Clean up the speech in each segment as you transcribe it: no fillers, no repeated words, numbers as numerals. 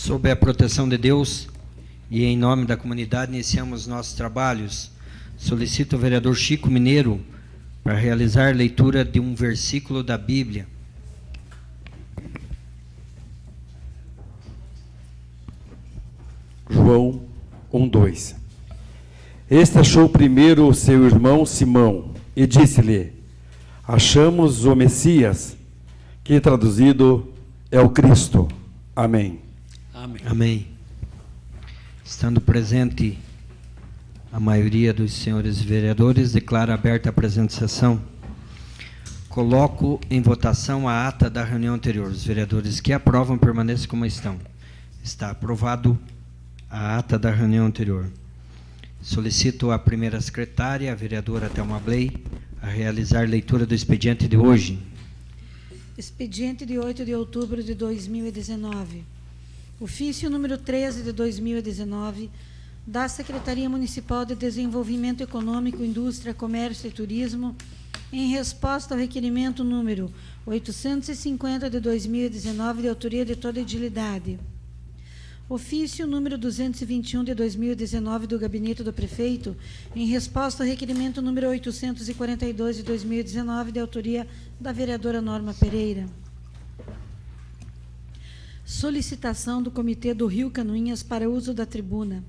Sob a proteção de Deus e em nome da comunidade, iniciamos nossos trabalhos. Solicito o vereador Chico Mineiro para realizar leitura de um versículo da Bíblia. João 1:2. Este achou primeiro o seu irmão Simão e disse-lhe: achamos o Messias, que traduzido é o Cristo. Amém. Amém. Amém. Estando presente a maioria dos senhores vereadores, declaro aberta a presente sessão. Coloco em votação a ata da reunião anterior. Os vereadores que aprovam permaneçam como estão. Está aprovado a ata da reunião anterior. Solicito a primeira secretária, a vereadora Thelma Bley, a realizar leitura do expediente de hoje. Expediente de 8 de outubro de 2019. Ofício número 13 de 2019, da Secretaria Municipal de Desenvolvimento Econômico, Indústria, Comércio e Turismo, em resposta ao requerimento número 850 de 2019, de autoria de toda a edilidade. Ofício número 221 de 2019 do Gabinete do Prefeito, em resposta ao requerimento número 842 de 2019, de autoria da vereadora Norma Pereira. Solicitação do Comitê do Rio Canoinhas para uso da tribuna.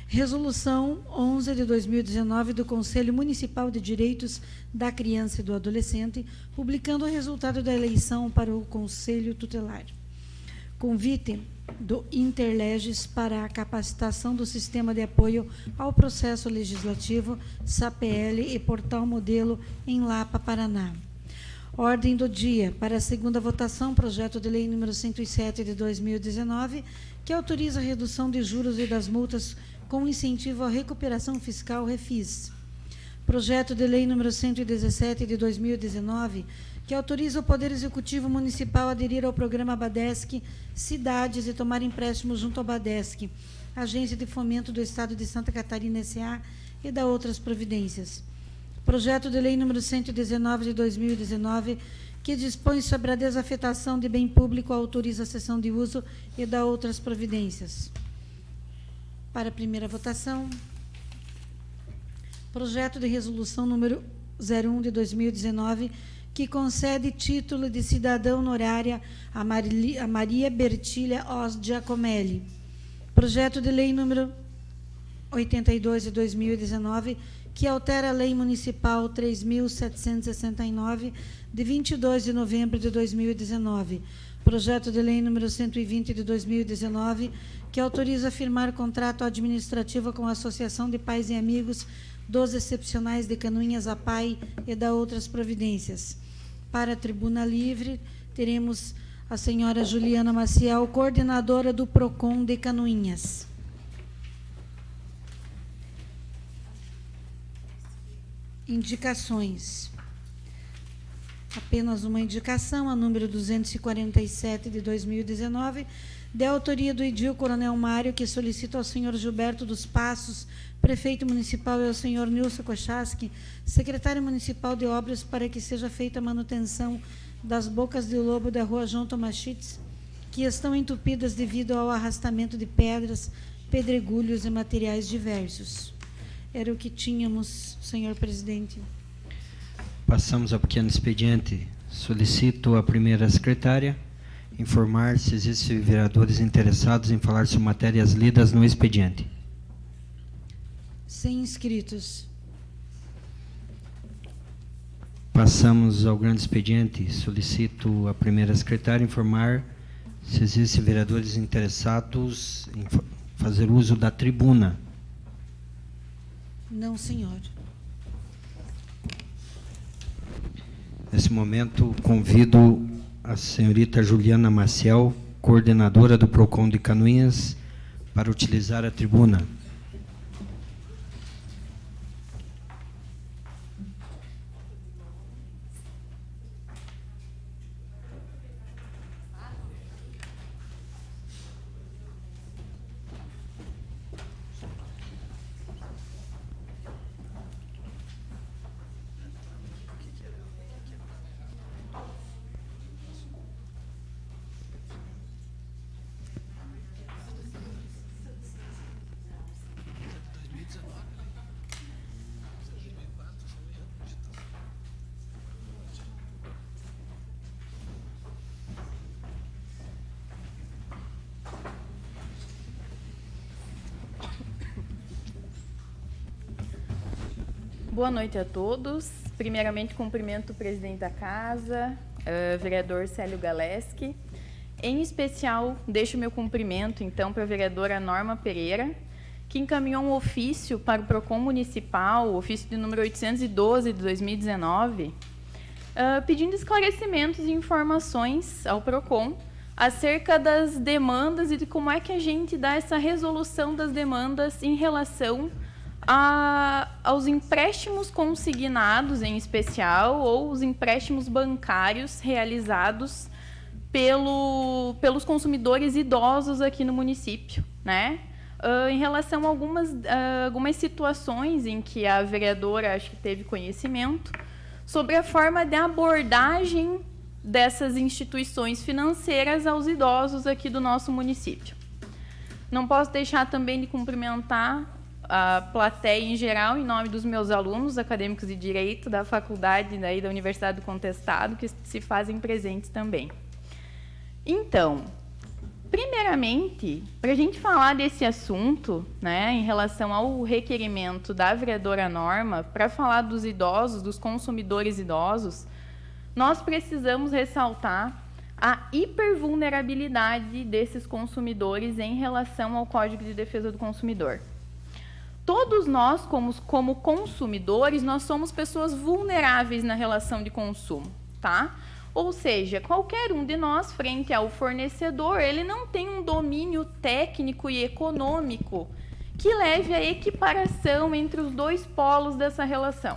Resolução 11 de 2019 do Conselho Municipal de Direitos da Criança e do Adolescente, publicando o resultado da eleição para o Conselho Tutelar. Convite do Interleges para a capacitação do Sistema de Apoio ao Processo Legislativo, SAPL e Portal Modelo em Lapa, Paraná. Ordem do dia para a segunda votação, projeto de lei número 107 de 2019, que autoriza a redução de juros e das multas com incentivo à recuperação fiscal, REFIS. Projeto de lei número 117 de 2019, que autoriza o Poder Executivo Municipal a aderir ao programa Badesc Cidades e tomar empréstimos junto ao Badesc, Agência de Fomento do Estado de Santa Catarina S.A. e da outras providências. Projeto de lei número 119 de 2019, que dispõe sobre a desafetação de bem público, autoriza a cessão de uso e dá outras providências. Para a primeira votação, projeto de resolução número 01 de 2019, que concede título de cidadã honorária a Maria Bertília Os Giacomelli. Projeto de lei número 82 de 2019, que altera a Lei Municipal 3.769, de 22 de novembro de 2019. Projeto de lei número 120 de 2019, que autoriza firmar contrato administrativo com a Associação de Pais e Amigos dos Excepcionais de Canoinhas, APAI, e da outras providências. Para a tribuna livre, teremos a senhora Juliana Maciel, coordenadora do PROCON de Canoinhas. Indicações. Apenas uma indicação, a número 247 de 2019, de autoria do edil Coronel Mário, que solicita ao senhor Gilberto dos Passos, prefeito municipal, e ao senhor Nilson Kochaski, secretário municipal de obras, para que seja feita a manutenção das bocas de lobo da rua João Tomachitz, que estão entupidas devido ao arrastamento de pedras, pedregulhos e materiais diversos. Era o que tínhamos, senhor presidente. Passamos ao pequeno expediente. Solicito a primeira secretária informar se existem vereadores interessados em falar sobre matérias lidas no expediente. Sem inscritos. Passamos ao grande expediente. Solicito a primeira secretária informar se existem vereadores interessados em fazer uso da tribuna. Não, senhor. Nesse momento, convido a senhorita Juliana Maciel, coordenadora do PROCON de Canoinhas, para utilizar a tribuna. Boa noite a todos. Primeiramente, cumprimento o presidente da casa, vereador Célio Galeski. Em especial, deixo meu cumprimento, então, para a vereadora Norma Pereira, que encaminhou um ofício para o PROCON Municipal, o ofício de número 812 de 2019, pedindo esclarecimentos e informações ao PROCON acerca das demandas e de como é que a gente dá essa resolução das demandas em relação aos empréstimos consignados, em especial, ou os empréstimos bancários realizados pelos consumidores idosos aqui no município, né? Em relação a algumas situações em que a vereadora acho que teve conhecimento sobre a forma de abordagem dessas instituições financeiras aos idosos aqui do nosso município. Não posso deixar também de cumprimentar a plateia em geral, em nome dos meus alunos acadêmicos de Direito da faculdade daí da Universidade do Contestado, que se fazem presentes também. Então, primeiramente, para a gente falar desse assunto, né, em relação ao requerimento da vereadora Norma, para falar dos idosos, dos consumidores idosos, nós precisamos ressaltar a hipervulnerabilidade desses consumidores em relação ao Código de Defesa do Consumidor. Todos nós, como consumidores, nós somos pessoas vulneráveis na relação de consumo, tá? Ou seja, qualquer um de nós, frente ao fornecedor, ele não tem um domínio técnico e econômico que leve à equiparação entre os dois polos dessa relação.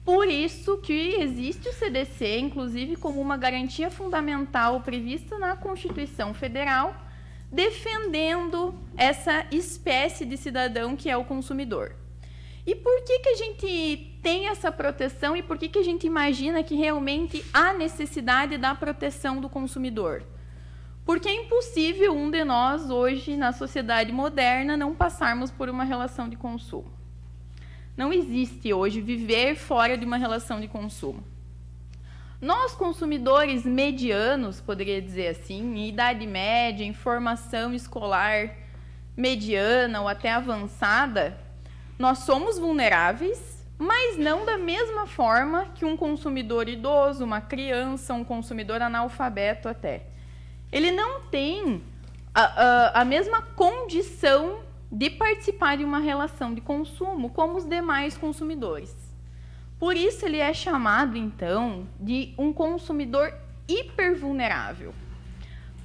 Por isso que existe o CDC, inclusive como uma garantia fundamental prevista na Constituição Federal, defendendo essa espécie de cidadão que é o consumidor. E por que a gente tem essa proteção e por que a gente imagina que realmente há necessidade da proteção do consumidor? Porque é impossível um de nós, hoje, na sociedade moderna, não passarmos por uma relação de consumo. Não existe hoje viver fora de uma relação de consumo. Nós, consumidores medianos, poderia dizer assim, em idade média, em formação escolar mediana ou até avançada, nós somos vulneráveis, mas não da mesma forma que um consumidor idoso, uma criança, um consumidor analfabeto até. Ele não tem a mesma condição de participar de uma relação de consumo como os demais consumidores. Por isso, ele é chamado, então, de um consumidor hipervulnerável.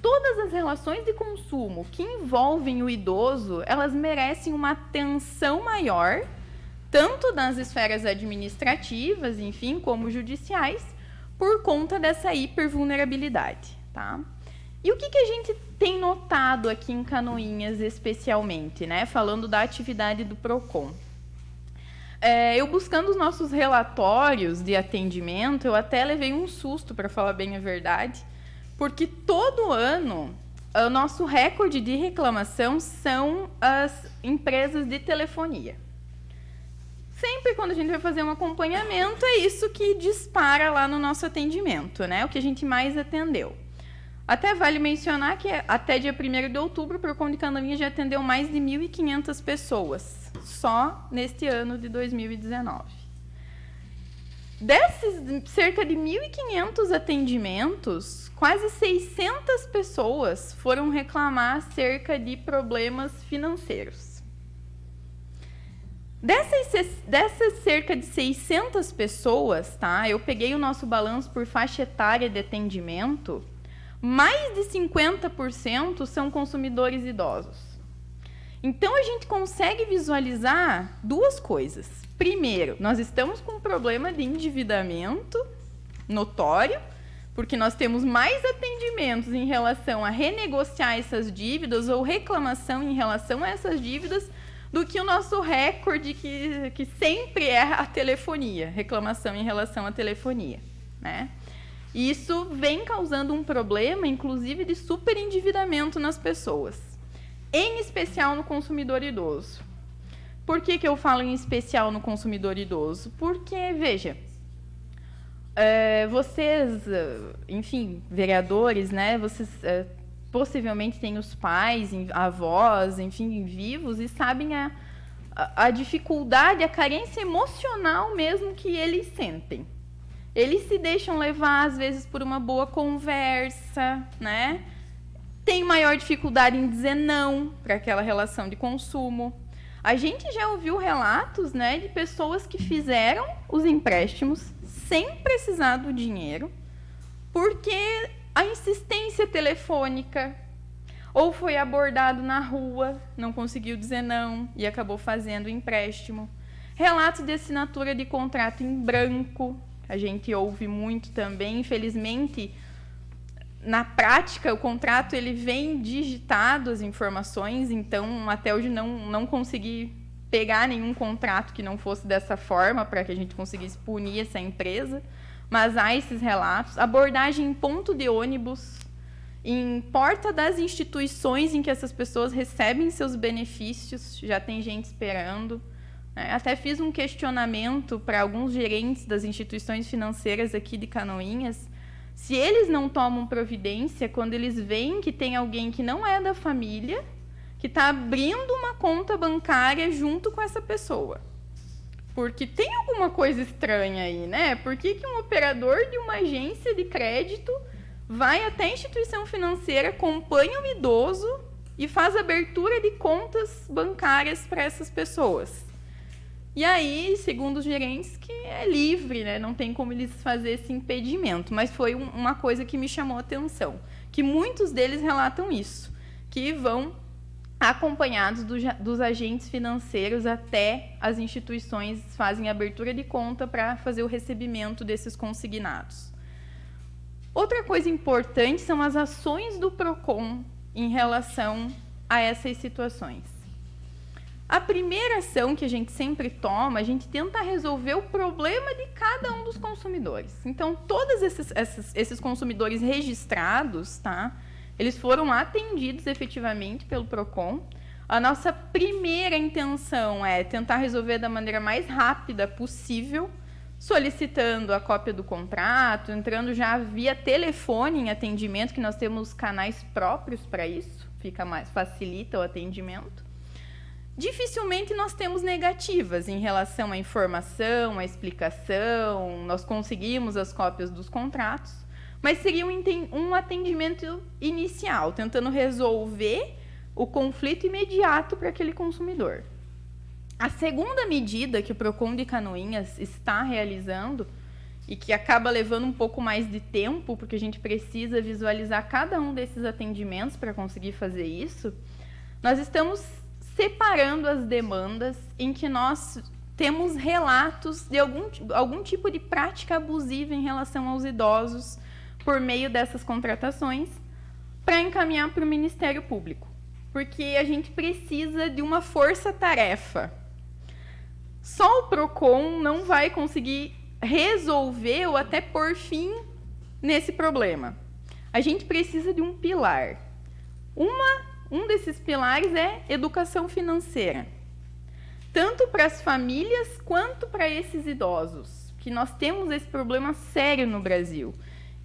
Todas as relações de consumo que envolvem o idoso, elas merecem uma atenção maior, tanto nas esferas administrativas, enfim, como judiciais, por conta dessa hipervulnerabilidade, tá? E o que a gente tem notado aqui em Canoinhas, especialmente, né? Falando da atividade do PROCON. Eu buscando os nossos relatórios de atendimento, eu até levei um susto, para falar bem a verdade, porque todo ano o nosso recorde de reclamação são as empresas de telefonia. Sempre quando a gente vai fazer um acompanhamento, é isso que dispara lá no nosso atendimento, né? O que a gente mais atendeu. Até vale mencionar que até dia 1º de outubro, o PROCON de Canoinhas já atendeu mais de 1.500 pessoas, só neste ano de 2019. Desses cerca de 1.500 atendimentos, quase 600 pessoas foram reclamar acerca de problemas financeiros. Dessas cerca de 600 pessoas, tá? Eu peguei o nosso balanço por faixa etária de atendimento. Mais de 50% são consumidores idosos. Então, a gente consegue visualizar duas coisas. Primeiro, nós estamos com um problema de endividamento notório, porque nós temos mais atendimentos em relação a renegociar essas dívidas ou reclamação em relação a essas dívidas do que o nosso recorde, que sempre é a telefonia, reclamação em relação à telefonia, né? Isso vem causando um problema, inclusive, de superendividamento nas pessoas, em especial no consumidor idoso. Por que eu falo em especial no consumidor idoso? Porque, veja, vocês, enfim, vereadores, né, vocês possivelmente têm os pais, avós, enfim, vivos e sabem a dificuldade, a carência emocional mesmo que eles sentem. Eles se deixam levar, às vezes, por uma boa conversa, né? Tem maior dificuldade em dizer não para aquela relação de consumo. A gente já ouviu relatos, né, de pessoas que fizeram os empréstimos sem precisar do dinheiro, porque a insistência telefônica, ou foi abordado na rua, não conseguiu dizer não e acabou fazendo o empréstimo. Relatos de assinatura de contrato em branco, a gente ouve muito também. Infelizmente, na prática, o contrato ele vem digitado, as informações, então até hoje não consegui pegar nenhum contrato que não fosse dessa forma para que a gente conseguisse punir essa empresa, mas há esses relatos. Abordagem em ponto de ônibus, em porta das instituições em que essas pessoas recebem seus benefícios, já tem gente esperando. Até fiz um questionamento para alguns gerentes das instituições financeiras aqui de Canoinhas, se eles não tomam providência quando eles veem que tem alguém que não é da família, que está abrindo uma conta bancária junto com essa pessoa. Porque tem alguma coisa estranha aí, né? Por que um operador de uma agência de crédito vai até a instituição financeira, acompanha o idoso e faz abertura de contas bancárias para essas pessoas? E aí, segundo os gerentes, que é livre, né? Não tem como eles fazer esse impedimento. Mas foi uma coisa que me chamou a atenção, que muitos deles relatam isso, que vão acompanhados dos agentes financeiros até as instituições fazem abertura de conta para fazer o recebimento desses consignados. Outra coisa importante são as ações do PROCON em relação a essas situações. A primeira ação que a gente sempre toma, a gente tenta resolver o problema de cada um dos consumidores. Então, todos esses consumidores registrados, tá? Eles foram atendidos efetivamente pelo PROCON. A nossa primeira intenção é tentar resolver da maneira mais rápida possível, solicitando a cópia do contrato, entrando já via telefone em atendimento, que nós temos canais próprios para isso, facilita o atendimento. Dificilmente nós temos negativas em relação à informação, à explicação, nós conseguimos as cópias dos contratos, mas seria um atendimento inicial, tentando resolver o conflito imediato para aquele consumidor. A segunda medida que o PROCON de Canoinhas está realizando, e que acaba levando um pouco mais de tempo, porque a gente precisa visualizar cada um desses atendimentos para conseguir fazer isso, nós estamos separando as demandas em que nós temos relatos de algum tipo de prática abusiva em relação aos idosos por meio dessas contratações, para encaminhar para o Ministério Público, porque a gente precisa de uma força-tarefa. Só o PROCON não vai conseguir resolver ou até pôr fim nesse problema. A gente precisa de um pilar. Um desses pilares é educação financeira, tanto para as famílias quanto para esses idosos, que nós temos esse problema sério no Brasil,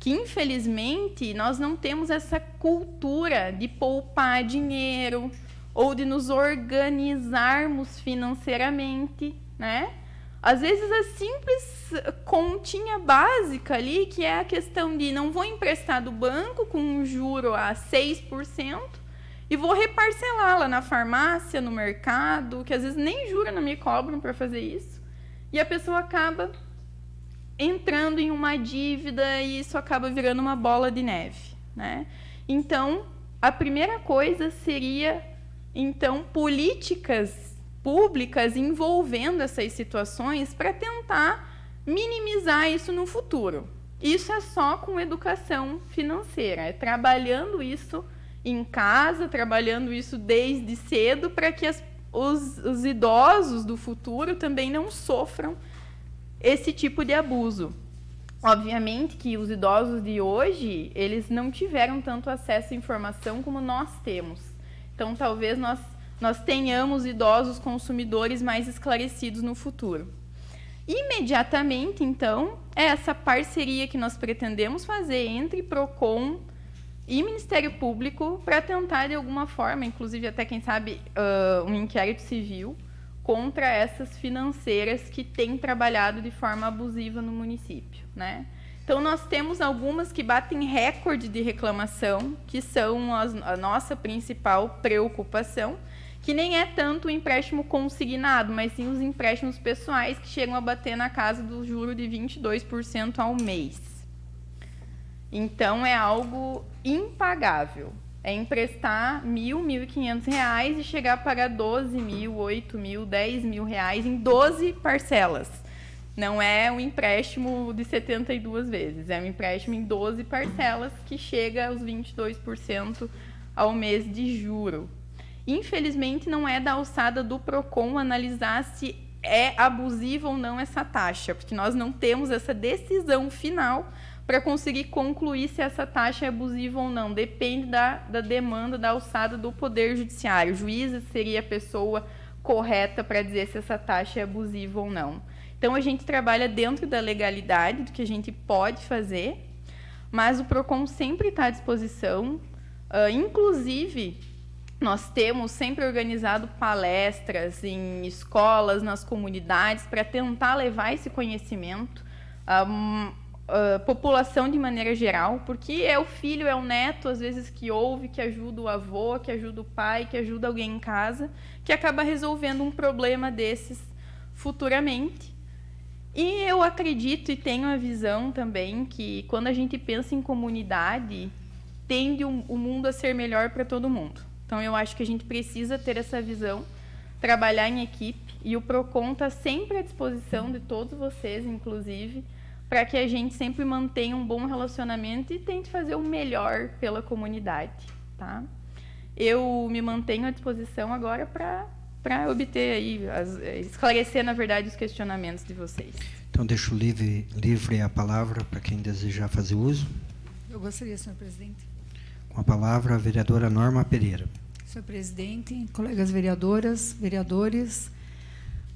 que infelizmente nós não temos essa cultura de poupar dinheiro ou de nos organizarmos financeiramente, né? Às vezes a simples continha básica ali, que é a questão de não vou emprestar do banco com um juro a 6%, e vou reparcelá-la na farmácia, no mercado, que às vezes nem juro não me cobram para fazer isso. E a pessoa acaba entrando em uma dívida e isso acaba virando uma bola de neve, né? Então, a primeira coisa seria, então, políticas públicas envolvendo essas situações para tentar minimizar isso no futuro. Isso é só com educação financeira, é trabalhando isso em casa, trabalhando isso desde cedo para que os idosos do futuro também não sofram esse tipo de abuso. Obviamente que os idosos de hoje, eles não tiveram tanto acesso à informação como nós temos. Então, talvez nós tenhamos idosos consumidores mais esclarecidos no futuro. Imediatamente, então, é essa parceria que nós pretendemos fazer entre PROCON e Ministério Público para tentar, de alguma forma, inclusive até, quem sabe, um inquérito civil, contra essas financeiras que têm trabalhado de forma abusiva no município, né? Então, nós temos algumas que batem recorde de reclamação, que são a nossa principal preocupação, que nem é tanto o empréstimo consignado, mas sim os empréstimos pessoais, que chegam a bater na casa do juro de 22% ao mês. Então, é algo impagável. É emprestar R$ 1.000, R$ 1.500 e chegar a pagar R$ 12.000, R$ 8.000, R$ 10.000 em 12 parcelas. Não é um empréstimo de 72 vezes, é um empréstimo em 12 parcelas que chega aos 22% ao mês de juro. Infelizmente, não é da alçada do PROCON analisar se é abusiva ou não essa taxa, porque nós não temos essa decisão final para conseguir concluir se essa taxa é abusiva ou não. Depende da demanda, da alçada do Poder Judiciário. O juiz seria a pessoa correta para dizer se essa taxa é abusiva ou não. Então, a gente trabalha dentro da legalidade, do que a gente pode fazer, mas o PROCON sempre está à disposição. Inclusive, nós temos sempre organizado palestras em escolas, nas comunidades, para tentar levar esse conhecimento população de maneira geral, porque é o filho, é o neto, às vezes, que ouve, que ajuda o avô, que ajuda o pai, que ajuda alguém em casa, que acaba resolvendo um problema desses futuramente. E eu acredito e tenho a visão também que, quando a gente pensa em comunidade, tende o mundo a ser melhor para todo mundo. Então, eu acho que a gente precisa ter essa visão, trabalhar em equipe, e o PROCON está sempre à disposição de todos vocês, inclusive, para que a gente sempre mantenha um bom relacionamento e tente fazer o melhor pela comunidade, tá? Eu me mantenho à disposição agora para obter aí, esclarecer, na verdade, os questionamentos de vocês. Então, deixo livre a palavra para quem desejar fazer uso. Eu gostaria, senhor presidente. Com a palavra, a vereadora Norma Pereira. Senhor presidente, colegas vereadoras, vereadores,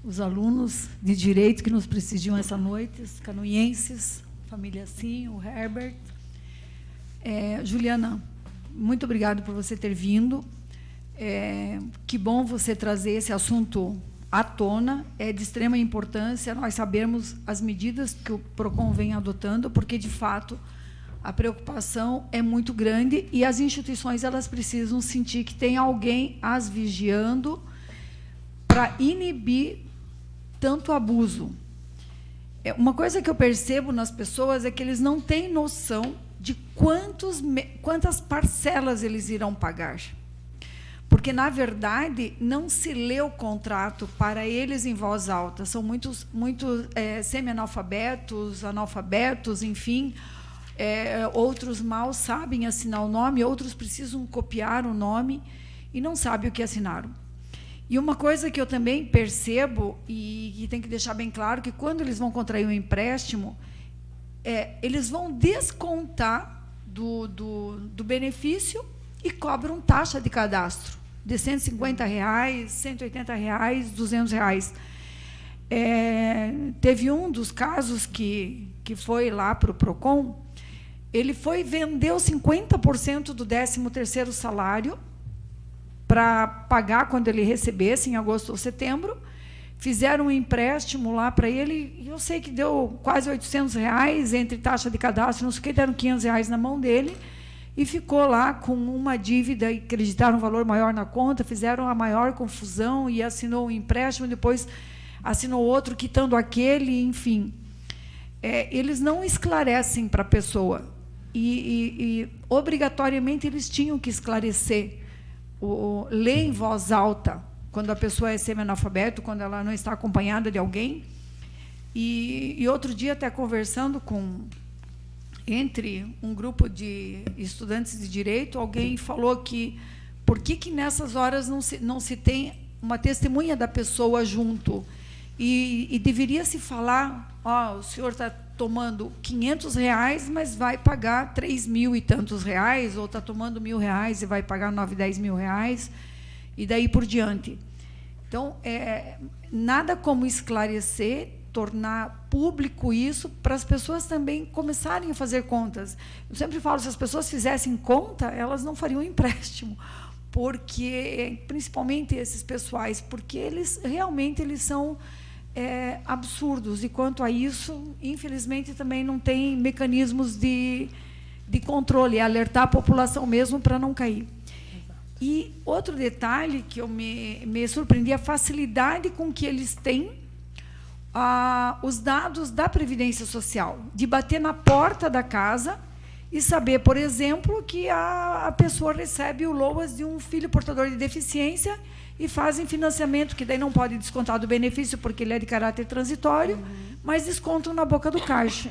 os alunos de Direito que nos prestigiam essa noite, os canoienses, família Sim, o Herbert. Juliana, muito obrigado por você ter vindo. Que bom você trazer esse assunto à tona. É de extrema importância nós sabermos as medidas que o PROCON vem adotando, porque, de fato, a preocupação é muito grande e as instituições elas precisam sentir que tem alguém as vigiando para inibir tanto abuso. Uma coisa que eu percebo nas pessoas é que eles não têm noção de quantas parcelas eles irão pagar. Porque, na verdade, não se lê o contrato para eles em voz alta. São muitos semi-analfabetos, analfabetos, enfim. Outros mal sabem assinar o nome, outros precisam copiar o nome e não sabem o que assinaram. E uma coisa que eu também percebo, e tem que deixar bem claro, que quando eles vão contrair um empréstimo, eles vão descontar do benefício e cobram taxa de cadastro de R$ 150, R$ 180, R$ 200. Teve um dos casos que foi lá para o PROCON, ele foi vender os 50% do 13º salário para pagar quando ele recebesse, em agosto ou setembro. Fizeram um empréstimo lá para ele, e eu sei que deu quase R$ 800, entre taxa de cadastro, não sei o que, deram R$ 500 na mão dele, e ficou lá com uma dívida, e acreditaram um valor maior na conta, fizeram a maior confusão, e assinou um empréstimo, depois assinou outro, quitando aquele, enfim. Eles não esclarecem para a pessoa, e obrigatoriamente eles tinham que esclarecer, ler em voz alta, quando a pessoa é semi-analfabeto, quando ela não está acompanhada de alguém. E outro dia, até conversando entre um grupo de estudantes de Direito, alguém falou que por que nessas horas não se tem uma testemunha da pessoa junto? E deveria se falar, o senhor está tomando R$ 500, mas vai pagar 3.000 e tantos reais, ou está tomando R$ 1.000 e vai pagar 9, 10 mil reais, e daí por diante. Então, nada como esclarecer, tornar público isso, para as pessoas também começarem a fazer contas. Eu sempre falo, se as pessoas fizessem conta, elas não fariam empréstimo, porque, principalmente esses pessoais, porque eles realmente são absurdos, e quanto a isso, infelizmente, também não tem mecanismos de controle, alertar a população mesmo para não cair. E outro detalhe que eu me surpreendi, a facilidade com que eles têm os dados da Previdência Social, de bater na porta da casa e saber, por exemplo, que a pessoa recebe o LOAS de um filho portador de deficiência e fazem financiamento, que daí não pode descontar do benefício porque ele é de caráter transitório, mas descontam na boca do caixa.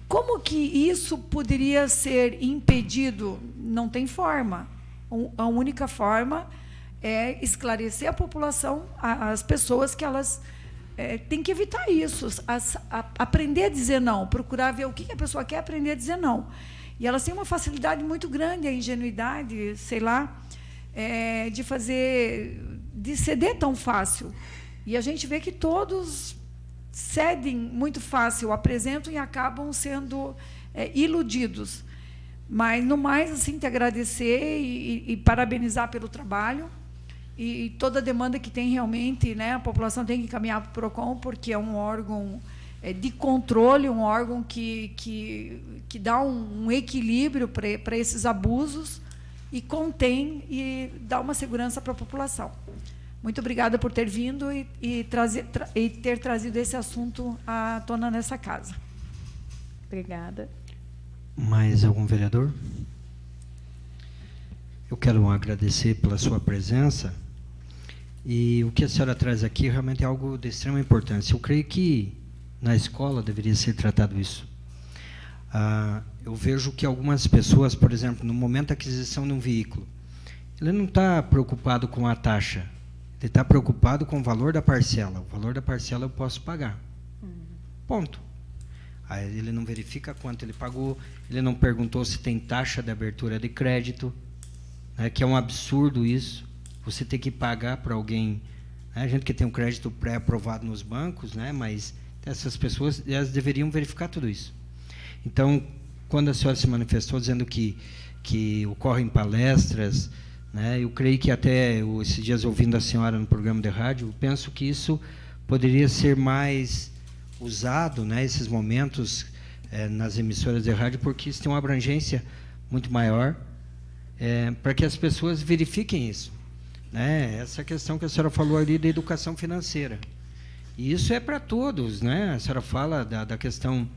Como que isso poderia ser impedido? Não tem forma. A única forma é esclarecer a população, as pessoas, que elas têm que evitar isso, aprender a dizer não, procurar ver o que a pessoa quer, aprender a dizer não. E elas têm uma facilidade muito grande, a ingenuidade, sei lá, de ceder tão fácil. E a gente vê que todos cedem muito fácil, apresentam e acabam sendo iludidos. Mas, no mais, assim, te agradecer e parabenizar pelo trabalho e toda a demanda que tem realmente, né, a população tem que encaminhar para o PROCON, porque é um órgão de controle, um órgão que dá um equilíbrio para esses abusos e contém e dá uma segurança para a população. Muito obrigada por ter vindo e ter trazido esse assunto à tona nessa casa. Obrigada. Mais algum vereador? Eu quero agradecer pela sua presença, e o que a senhora traz aqui realmente é algo de extrema importância. Eu creio que na escola deveria ser tratado isso. Eu vejo que algumas pessoas, por exemplo, no momento da aquisição de um veículo, ele não está preocupado com a taxa, ele está preocupado com o valor da parcela. O valor da parcela eu posso pagar. Ponto. Aí ele não verifica quanto ele pagou, ele não perguntou se tem taxa de abertura de crédito, né, que é um absurdo isso, você ter que pagar para alguém, né, a gente que tem um crédito pré-aprovado nos bancos, né, mas essas pessoas, elas deveriam verificar tudo isso. Então, quando a senhora se manifestou dizendo que ocorrem palestras, né, eu creio que até esses dias ouvindo a senhora no programa de rádio, eu penso que isso poderia ser mais usado, né, esses momentos nas emissoras de rádio, porque isso tem uma abrangência muito maior, para que as pessoas verifiquem isso, né, essa questão que a senhora falou ali da educação financeira. E isso é para todos, né? A senhora fala da questão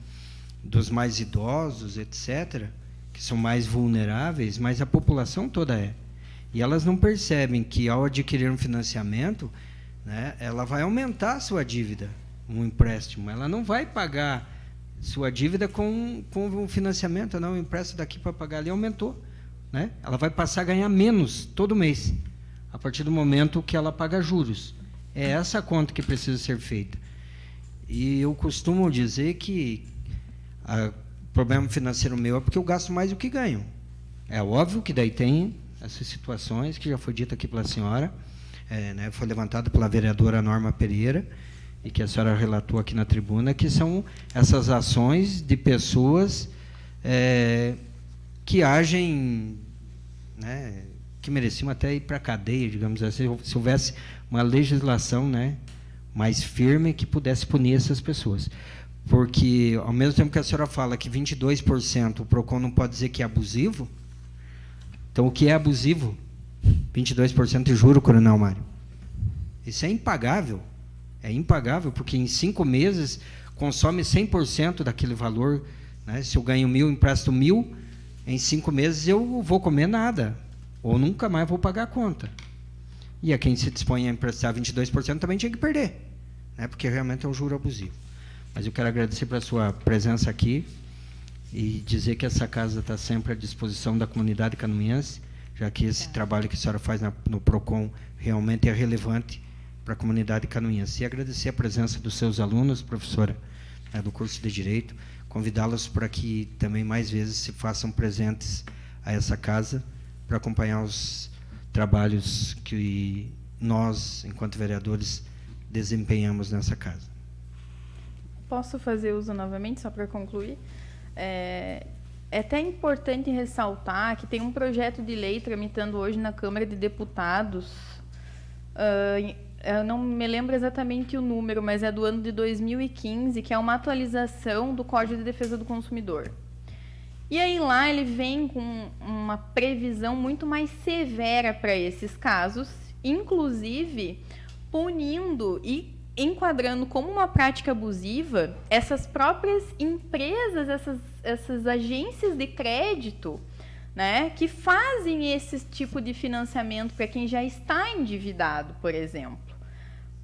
dos mais idosos, etc., que são mais vulneráveis, mas a população toda é. E elas não percebem que, ao adquirir um financiamento, né, ela vai aumentar a sua dívida, um empréstimo. Ela não vai pagar sua dívida com um financiamento, não, o empréstimo daqui para pagar ali aumentou, né? Ela vai passar a ganhar menos todo mês, a partir do momento que ela paga juros. É essa conta que precisa ser feita. E eu costumo dizer que o problema financeiro meu é porque eu gasto mais do que ganho. É óbvio que daí tem essas situações que já foi dita aqui pela senhora, né, foi levantada pela vereadora Norma Pereira, e que a senhora relatou aqui na tribuna, que são essas ações de pessoas que agem, né, que mereciam até ir para a cadeia, digamos assim, se houvesse uma legislação, né, mais firme que pudesse punir essas pessoas. Porque, ao mesmo tempo que a senhora fala que 22% o PROCON não pode dizer que é abusivo, então o que é abusivo? 22% de juro, Coronel Mário. Isso é impagável. É impagável, porque em 5 meses consome 100% daquele valor, né? Se eu ganho 1.000, empresto 1.000, em 5 meses eu vou comer nada, ou nunca mais vou pagar a conta. E a quem se dispõe a emprestar 22% também tinha que perder, né? Porque realmente é um juro abusivo. Mas eu quero agradecer pela sua presença aqui e dizer que essa casa está sempre à disposição da comunidade canoinhense, já que esse trabalho que a senhora faz no PROCON realmente é relevante para a comunidade canoinhense. E agradecer a presença dos seus alunos, professora, né, do curso de Direito, convidá-los para que também mais vezes se façam presentes a essa casa para acompanhar os trabalhos que nós, enquanto vereadores, desempenhamos nessa casa. Posso fazer uso novamente, só para concluir? é até importante ressaltar que tem um projeto de lei tramitando hoje na Câmara de Deputados, eu não me lembro exatamente o número, mas é do ano de 2015, que é uma atualização do Código de Defesa do Consumidor. E aí lá ele vem com uma previsão muito mais severa para esses casos, inclusive punindo e enquadrando como uma prática abusiva essas próprias empresas, essas agências de crédito, né, que fazem esse tipo de financiamento para quem já está endividado, por exemplo.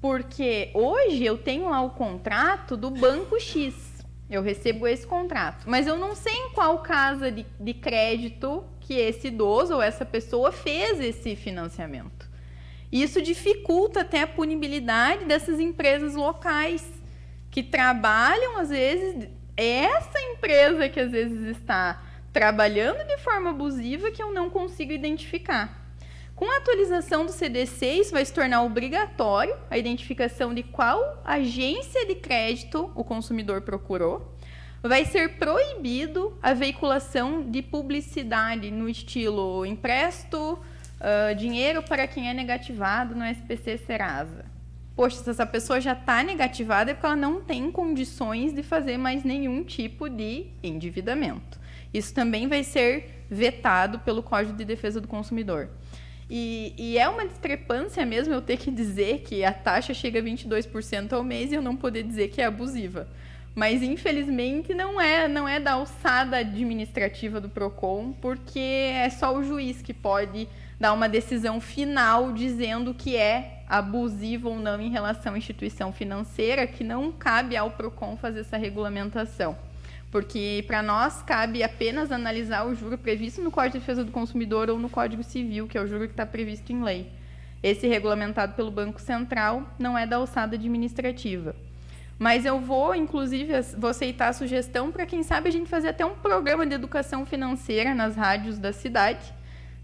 Porque hoje eu tenho lá o contrato do banco X, eu recebo esse contrato, mas eu não sei em qual casa de crédito que esse idoso ou essa pessoa fez esse financiamento. Isso dificulta até a punibilidade dessas empresas locais que trabalham, às vezes, essa empresa que às vezes está trabalhando de forma abusiva que eu não consigo identificar. Com a atualização do CD6, vai se tornar obrigatório a identificação de qual agência de crédito o consumidor procurou. Vai ser proibido a veiculação de publicidade no estilo empresto dinheiro para quem é negativado no SPC Serasa. Poxa, se essa pessoa já está negativada é porque ela não tem condições de fazer mais nenhum tipo de endividamento. Isso também vai ser vetado pelo Código de Defesa do Consumidor. E é uma discrepância mesmo eu ter que dizer que a taxa chega a 22% ao mês e eu não poder dizer que é abusiva. Mas, infelizmente, não é da alçada administrativa do PROCON, porque é só o juiz que pode dar uma decisão final dizendo que é abusivo ou não em relação à instituição financeira, que não cabe ao PROCON fazer essa regulamentação. Porque, para nós, cabe apenas analisar o juro previsto no Código de Defesa do Consumidor ou no Código Civil, que é o juro que está previsto em lei. Esse regulamentado pelo Banco Central não é da alçada administrativa. Mas eu vou, inclusive, aceitar a sugestão para, quem sabe, a gente fazer até um programa de educação financeira nas rádios da cidade,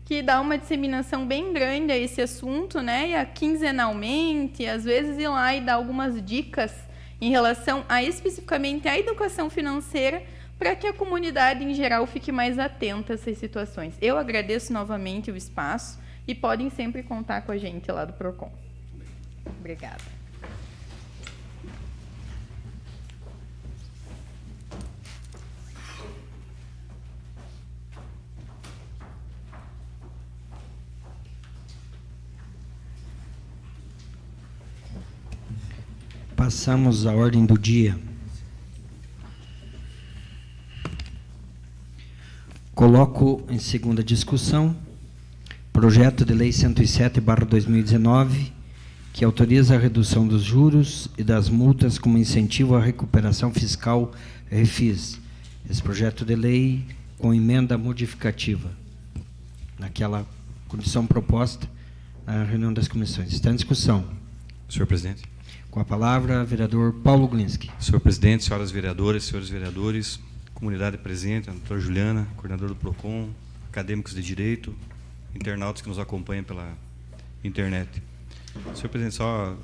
que dá uma disseminação bem grande a esse assunto, né? E quinzenalmente, às vezes ir lá e dar algumas dicas em relação a especificamente a educação financeira, para que a comunidade em geral fique mais atenta a essas situações. Eu agradeço novamente o espaço e podem sempre contar com a gente lá do PROCON. Obrigada. Passamos à ordem do dia. Coloco em segunda discussão projeto de lei 107/2019, que autoriza a redução dos juros e das multas como incentivo à recuperação fiscal Refis. Esse projeto de lei com emenda modificativa, naquela condição proposta na reunião das comissões. Está em discussão. Senhor presidente. Com a palavra, vereador Paulo Glinski. Senhor presidente, senhoras vereadoras, senhores vereadores, comunidade presente, a doutora Juliana, coordenador do PROCON, acadêmicos de direito, internautas que nos acompanham pela internet. Senhor presidente, só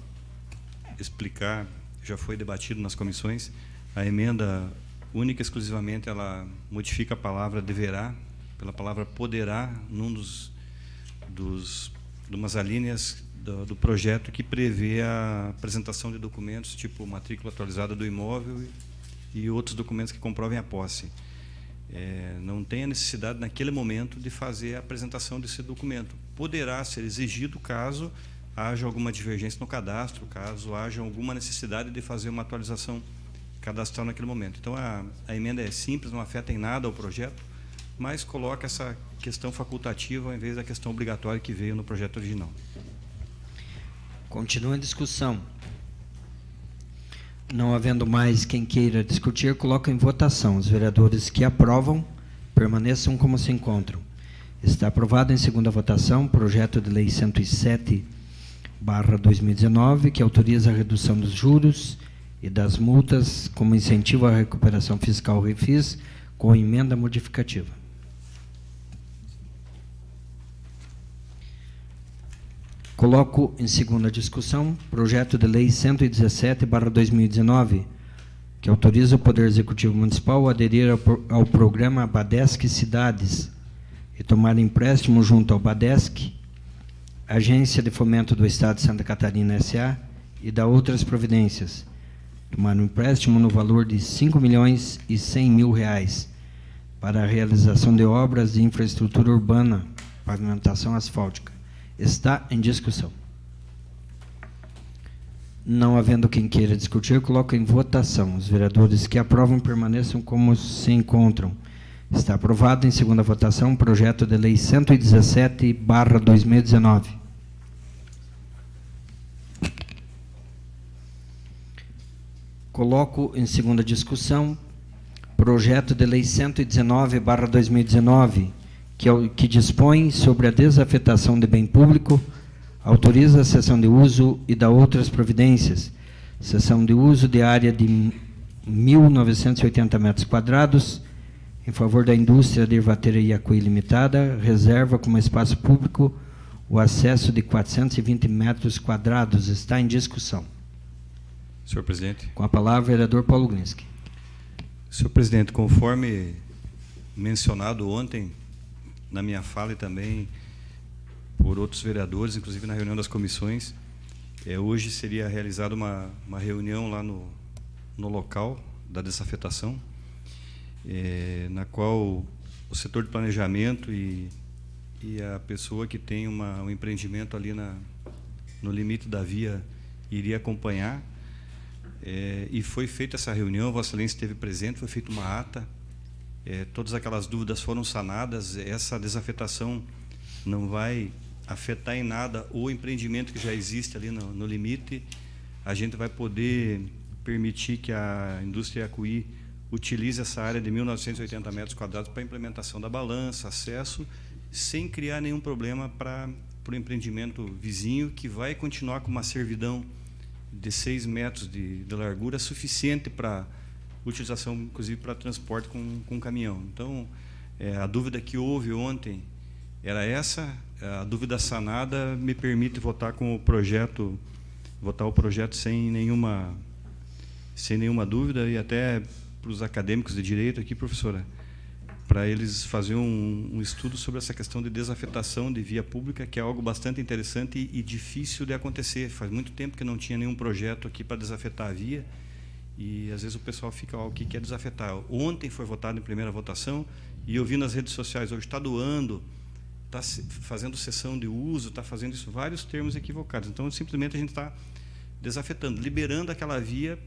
explicar, já foi debatido nas comissões, a emenda única e exclusivamente ela modifica a palavra deverá pela palavra poderá num de umas alíneas do projeto que prevê a apresentação de documentos tipo matrícula atualizada do imóvel e outros documentos que comprovem a posse. Não tem a necessidade, naquele momento, de fazer a apresentação desse documento. Poderá ser exigido caso haja alguma divergência no cadastro, caso haja alguma necessidade de fazer uma atualização cadastral naquele momento. Então, a emenda é simples, não afeta em nada ao projeto, mas coloca essa questão facultativa ao invés da questão obrigatória que veio no projeto original. Continua a discussão. Não havendo mais quem queira discutir, coloco em votação. Os vereadores que aprovam, permaneçam como se encontram. Está aprovado em segunda votação projeto de lei 107/2019, que autoriza a redução dos juros e das multas como incentivo à recuperação fiscal Refis, com emenda modificativa. Coloco em segunda discussão projeto de lei 117/2019, que autoriza o Poder Executivo Municipal a aderir ao programa Badesc Cidades e tomar empréstimo junto ao Badesc, Agência de Fomento do Estado de Santa Catarina S.A., e da outras providências. Tomar um empréstimo no valor de R$ 5.100.000 para a realização de obras de infraestrutura urbana, pavimentação asfáltica. Está em discussão. Não havendo quem queira discutir, coloco em votação. Os vereadores que aprovam permaneçam como se encontram. Está aprovado em segunda votação o projeto de lei 117/2019. Coloco em segunda discussão projeto de lei 119/2019, que dispõe sobre a desafetação de bem público, autoriza a cessão de uso e dá outras providências. Cessão de uso de área de 1.980 metros quadrados, em favor da indústria de ervateira Iacuí Limitada, reserva como espaço público o acesso de 420 metros quadrados. Está em discussão. Senhor presidente. Com a palavra, o vereador Paulo Glinski. Senhor presidente, conforme mencionado ontem, na minha fala e também por outros vereadores, inclusive na reunião das comissões, hoje seria realizada uma reunião lá no local da desafetação, na qual o setor de planejamento e a pessoa que tem um empreendimento ali no limite da via iria acompanhar. E foi feita essa reunião, Vossa Excelência esteve presente, foi feita uma ata, todas aquelas dúvidas foram sanadas. Essa desafetação não vai afetar em nada o empreendimento que já existe ali no limite. A gente vai poder permitir que a indústria Iacuí utilize essa área de 1.980 metros quadrados para a implementação da balança, acesso, sem criar nenhum problema para o empreendimento vizinho, que vai continuar com uma servidão de 6 metros de largura, suficiente para utilização, inclusive, para transporte com caminhão. Então, a dúvida que houve ontem era essa. A dúvida sanada me permite votar o projeto sem nenhuma dúvida, e até para os acadêmicos de direito aqui, professora, para eles fazerem um estudo sobre essa questão de desafetação de via pública, que é algo bastante interessante e difícil de acontecer. Faz muito tempo que não tinha nenhum projeto aqui para desafetar a via, e às vezes o pessoal fica, o que é desafetar? Ontem foi votado em primeira votação, e eu vi nas redes sociais, hoje está doando, está fazendo cessão de uso, está fazendo isso, vários termos equivocados. Então, simplesmente a gente está desafetando, liberando aquela via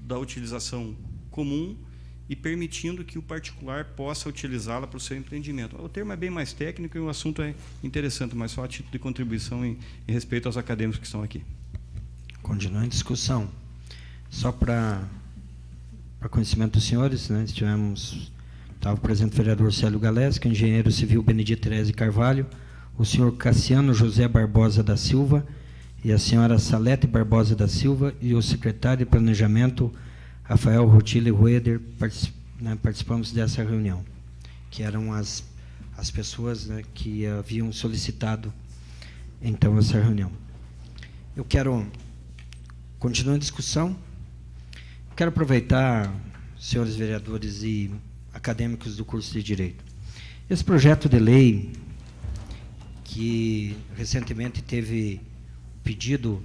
da utilização comum e permitindo que o particular possa utilizá-la para o seu empreendimento. O termo é bem mais técnico e o assunto é interessante, mas só a título de contribuição em respeito aos acadêmicos que estão aqui. Continua em discussão. Só para conhecimento dos senhores, né, estava presente o vereador Célio Galeski, o engenheiro civil Benedito Terese Carvalho, o senhor Cassiano José Barbosa da Silva e a senhora Salete Barbosa da Silva e o secretário de Planejamento Rafael Rutile Rueder. Participamos dessa reunião, que eram as pessoas, né, que haviam solicitado então essa reunião. Eu quero continuar a discussão. Quero aproveitar, senhores vereadores e acadêmicos do curso de Direito, esse projeto de lei que recentemente teve pedido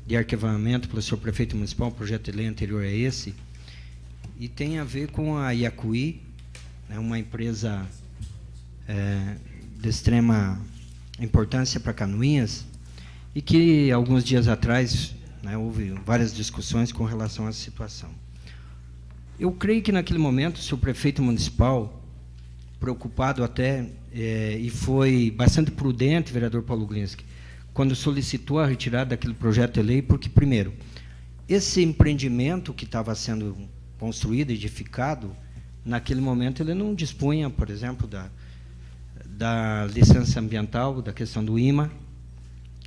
de arquivamento pelo senhor prefeito municipal, um projeto de lei anterior a esse, e tem a ver com a Iacuí, né, uma empresa de extrema importância para Canoinhas, e que alguns dias atrás, né, houve várias discussões com relação a essa situação. Eu creio que naquele momento o senhor prefeito municipal, preocupado até, e foi bastante prudente, vereador Paulo Glinski, quando solicitou a retirada daquele projeto de lei, porque, primeiro, esse empreendimento que estava sendo construído, edificado, naquele momento ele não dispunha, por exemplo, da licença ambiental, da questão do IMA,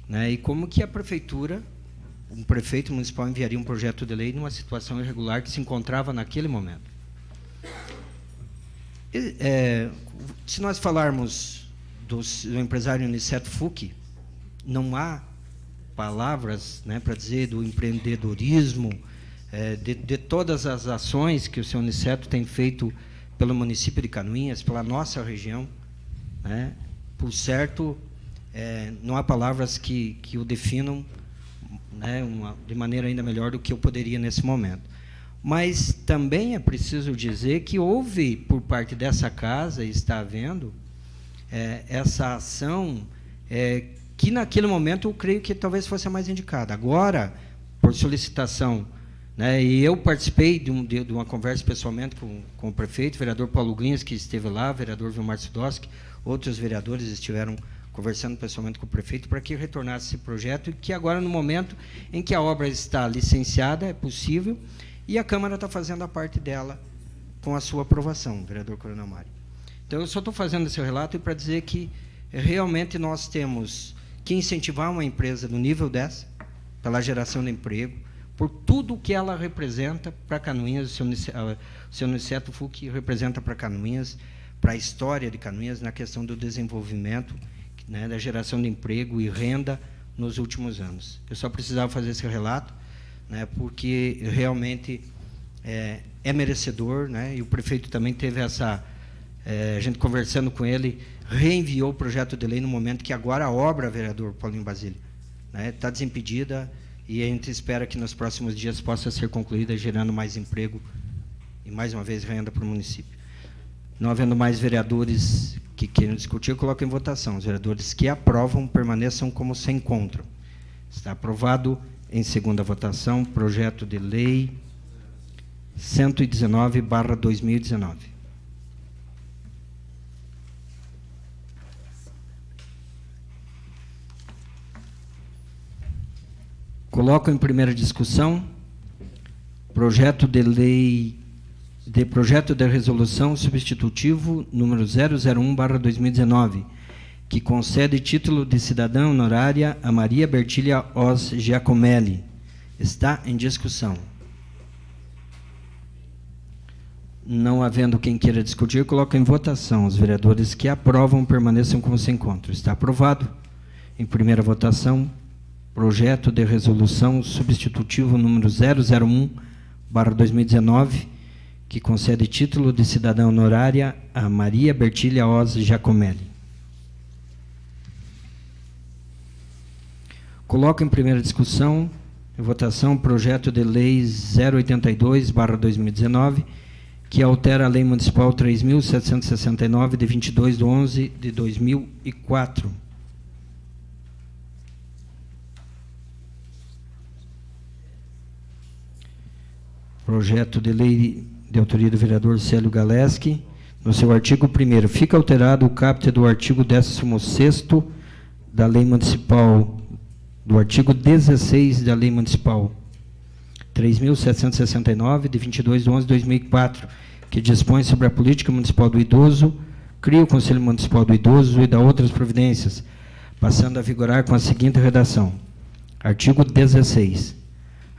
né, e como que a prefeitura, um prefeito municipal enviaria um projeto de lei numa situação irregular que se encontrava naquele momento. Se nós falarmos do empresário Niceto Fucchi, não há palavras, né, para dizer do empreendedorismo, de todas as ações que o senhor Niceto tem feito pelo município de Canoinhas, pela nossa região, né? Por certo, não há palavras que o definam, né, de maneira ainda melhor do que eu poderia nesse momento. Mas também é preciso dizer que houve, por parte dessa casa, e está havendo, essa ação que, naquele momento, eu creio que talvez fosse a mais indicada. Agora, por solicitação, né, e eu participei de uma conversa pessoalmente com o prefeito, o vereador Paulo Glinhas, que esteve lá, o vereador Vilmar Sudoski, outros vereadores estiveram conversando pessoalmente com o prefeito para que retornasse esse projeto, e que agora, no momento em que a obra está licenciada, é possível, e a Câmara está fazendo a parte dela com a sua aprovação, vereador Coronel Mário. Então, eu só estou fazendo esse relato para dizer que realmente nós temos que incentivar uma empresa do nível dessa, pela geração de emprego, por tudo o que ela representa para Canoinhas, o senhor Niceto Fuch representa para Canoinhas, para a história de Canoinhas, na questão do desenvolvimento, né, da geração de emprego e renda nos últimos anos. Eu só precisava fazer esse relato, né, porque realmente é merecedor, né, e o prefeito também teve essa... a gente conversando com ele, reenviou o projeto de lei no momento que agora a obra, vereador Paulinho Basílio, né, está desimpedida, e a gente espera que nos próximos dias possa ser concluída, gerando mais emprego e, mais uma vez, renda para o município. Não havendo mais vereadores que queiram discutir, eu coloco em votação. Os vereadores que aprovam permaneçam como se encontram. Está aprovado em segunda votação projeto de lei 119/2019. Coloco em primeira discussão projeto de resolução substitutivo número 001/2019, que concede título de cidadã honorária a Maria Bertília Os Giacomelli. Está em discussão. Não havendo quem queira discutir, coloco em votação. Os vereadores que aprovam permaneçam como se encontram. Está aprovado. Em primeira votação, projeto de resolução substitutivo número 001/2019, que concede título de cidadã honorária a Maria Bertília Os Giacomelli. Coloco em primeira discussão e votação o projeto de lei 082/2019, que altera a Lei Municipal 3.769, de 22/11/2004. Projeto de lei de autoria do vereador Célio Galeski. No seu artigo 1º, fica alterado o caput do artigo 16º da Lei Municipal, do artigo 16 da Lei Municipal 3.769, de 22/11/2004, que dispõe sobre a política municipal do idoso, cria o Conselho Municipal do Idoso e dá outras providências, passando a vigorar com a seguinte redação. Artigo 16.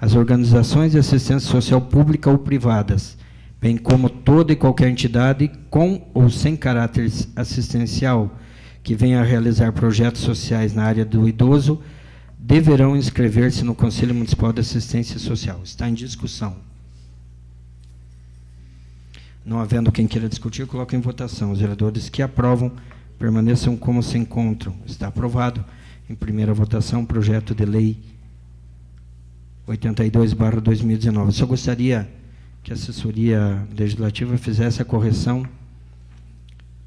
As organizações de assistência social pública ou privadas, bem como toda e qualquer entidade com ou sem caráter assistencial que venha a realizar projetos sociais na área do idoso, deverão inscrever-se no Conselho Municipal de Assistência Social. Está em discussão. Não havendo quem queira discutir, coloco em votação. Os vereadores que aprovam permaneçam como se encontram. Está aprovado. Em primeira votação, projeto de lei 82/2019. Eu só gostaria que a assessoria legislativa fizesse a correção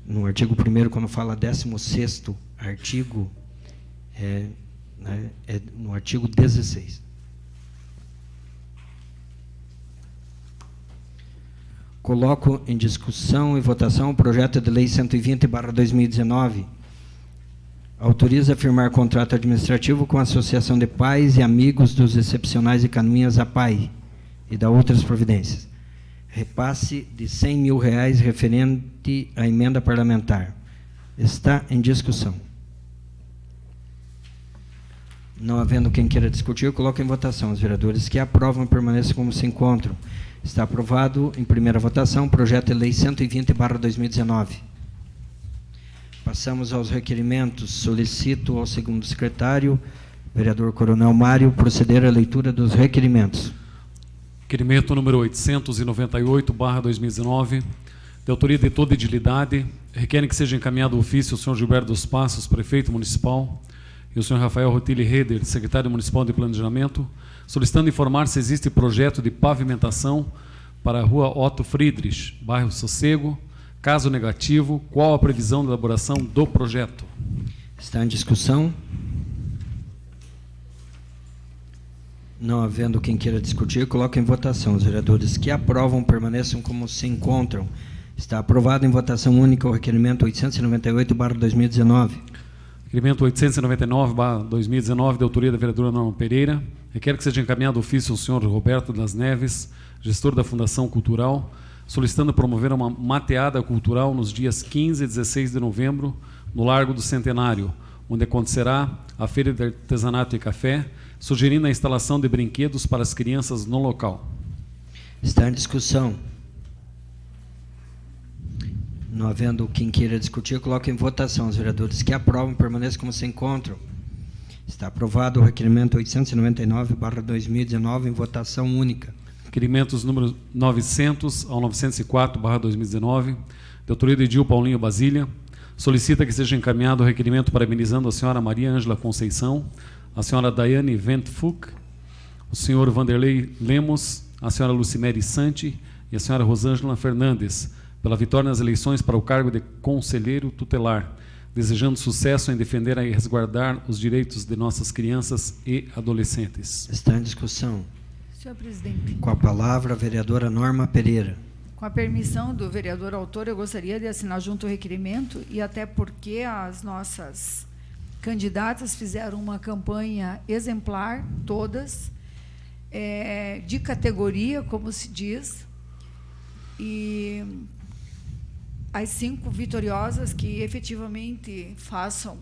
no artigo 1º, quando fala 16º artigo, no artigo 16. Coloco em discussão e votação o projeto de lei 120/2019. Autoriza a firmar contrato administrativo com a Associação de Pais e Amigos dos Excepcionais de Canoinhas, APAI, e dá outras providências. Repasse de R$100 mil referente à emenda parlamentar. Está em discussão. Não havendo quem queira discutir, eu coloco em votação. Os vereadores que aprovam permaneçam como se encontram. Está aprovado em primeira votação projeto de lei 120/2019. Passamos aos requerimentos. Solicito ao segundo secretário, vereador Coronel Mário, proceder à leitura dos requerimentos. Requerimento número 898/2019, de autoria de toda edilidade, requerem que seja encaminhado o ofício ao senhor Gilberto dos Passos, prefeito municipal, e o senhor Rafael Rotilli Reder, secretário municipal de planejamento, solicitando informar se existe projeto de pavimentação para a rua Otto Friedrich, bairro Sossego. Caso negativo, qual a previsão de elaboração do projeto? Está em discussão? Não havendo quem queira discutir, coloco em votação. Os vereadores que aprovam permaneçam como se encontram. Está aprovado em votação única o requerimento 898/2019. Requerimento 899/2019, de autoria da vereadora Norma Pereira, requer que seja encaminhado ofício ao senhor Roberto das Neves, gestor da Fundação Cultural, solicitando promover uma mateada cultural nos dias 15 e 16 de novembro, no Largo do Centenário, onde acontecerá a Feira de Artesanato e Café, sugerindo a instalação de brinquedos para as crianças no local. Está em discussão? Não havendo quem queira discutir, coloco em votação. Os vereadores que aprovam permaneçam como se encontram. Está aprovado o requerimento 899/2019 em votação única. Requerimentos número 900 ao 904/2019, de autoria de Edil Paulinho Basília, solicita que seja encaminhado o requerimento parabenizando a senhora Maria Ângela Conceição, a senhora Daiane Ventfuch, o senhor Vanderlei Lemos, a senhora Lucimere Santi e a senhora Rosângela Fernandes, pela vitória nas eleições para o cargo de conselheiro tutelar, desejando sucesso em defender e resguardar os direitos de nossas crianças e adolescentes. Está em discussão? Senhor presidente, Com a palavra, a vereadora Norma Pereira. com a permissão do vereador autor, eu gostaria de assinar junto o requerimento, e até porque as nossas candidatas fizeram uma campanha exemplar, todas, de categoria, como se diz, e as 5 vitoriosas que efetivamente façam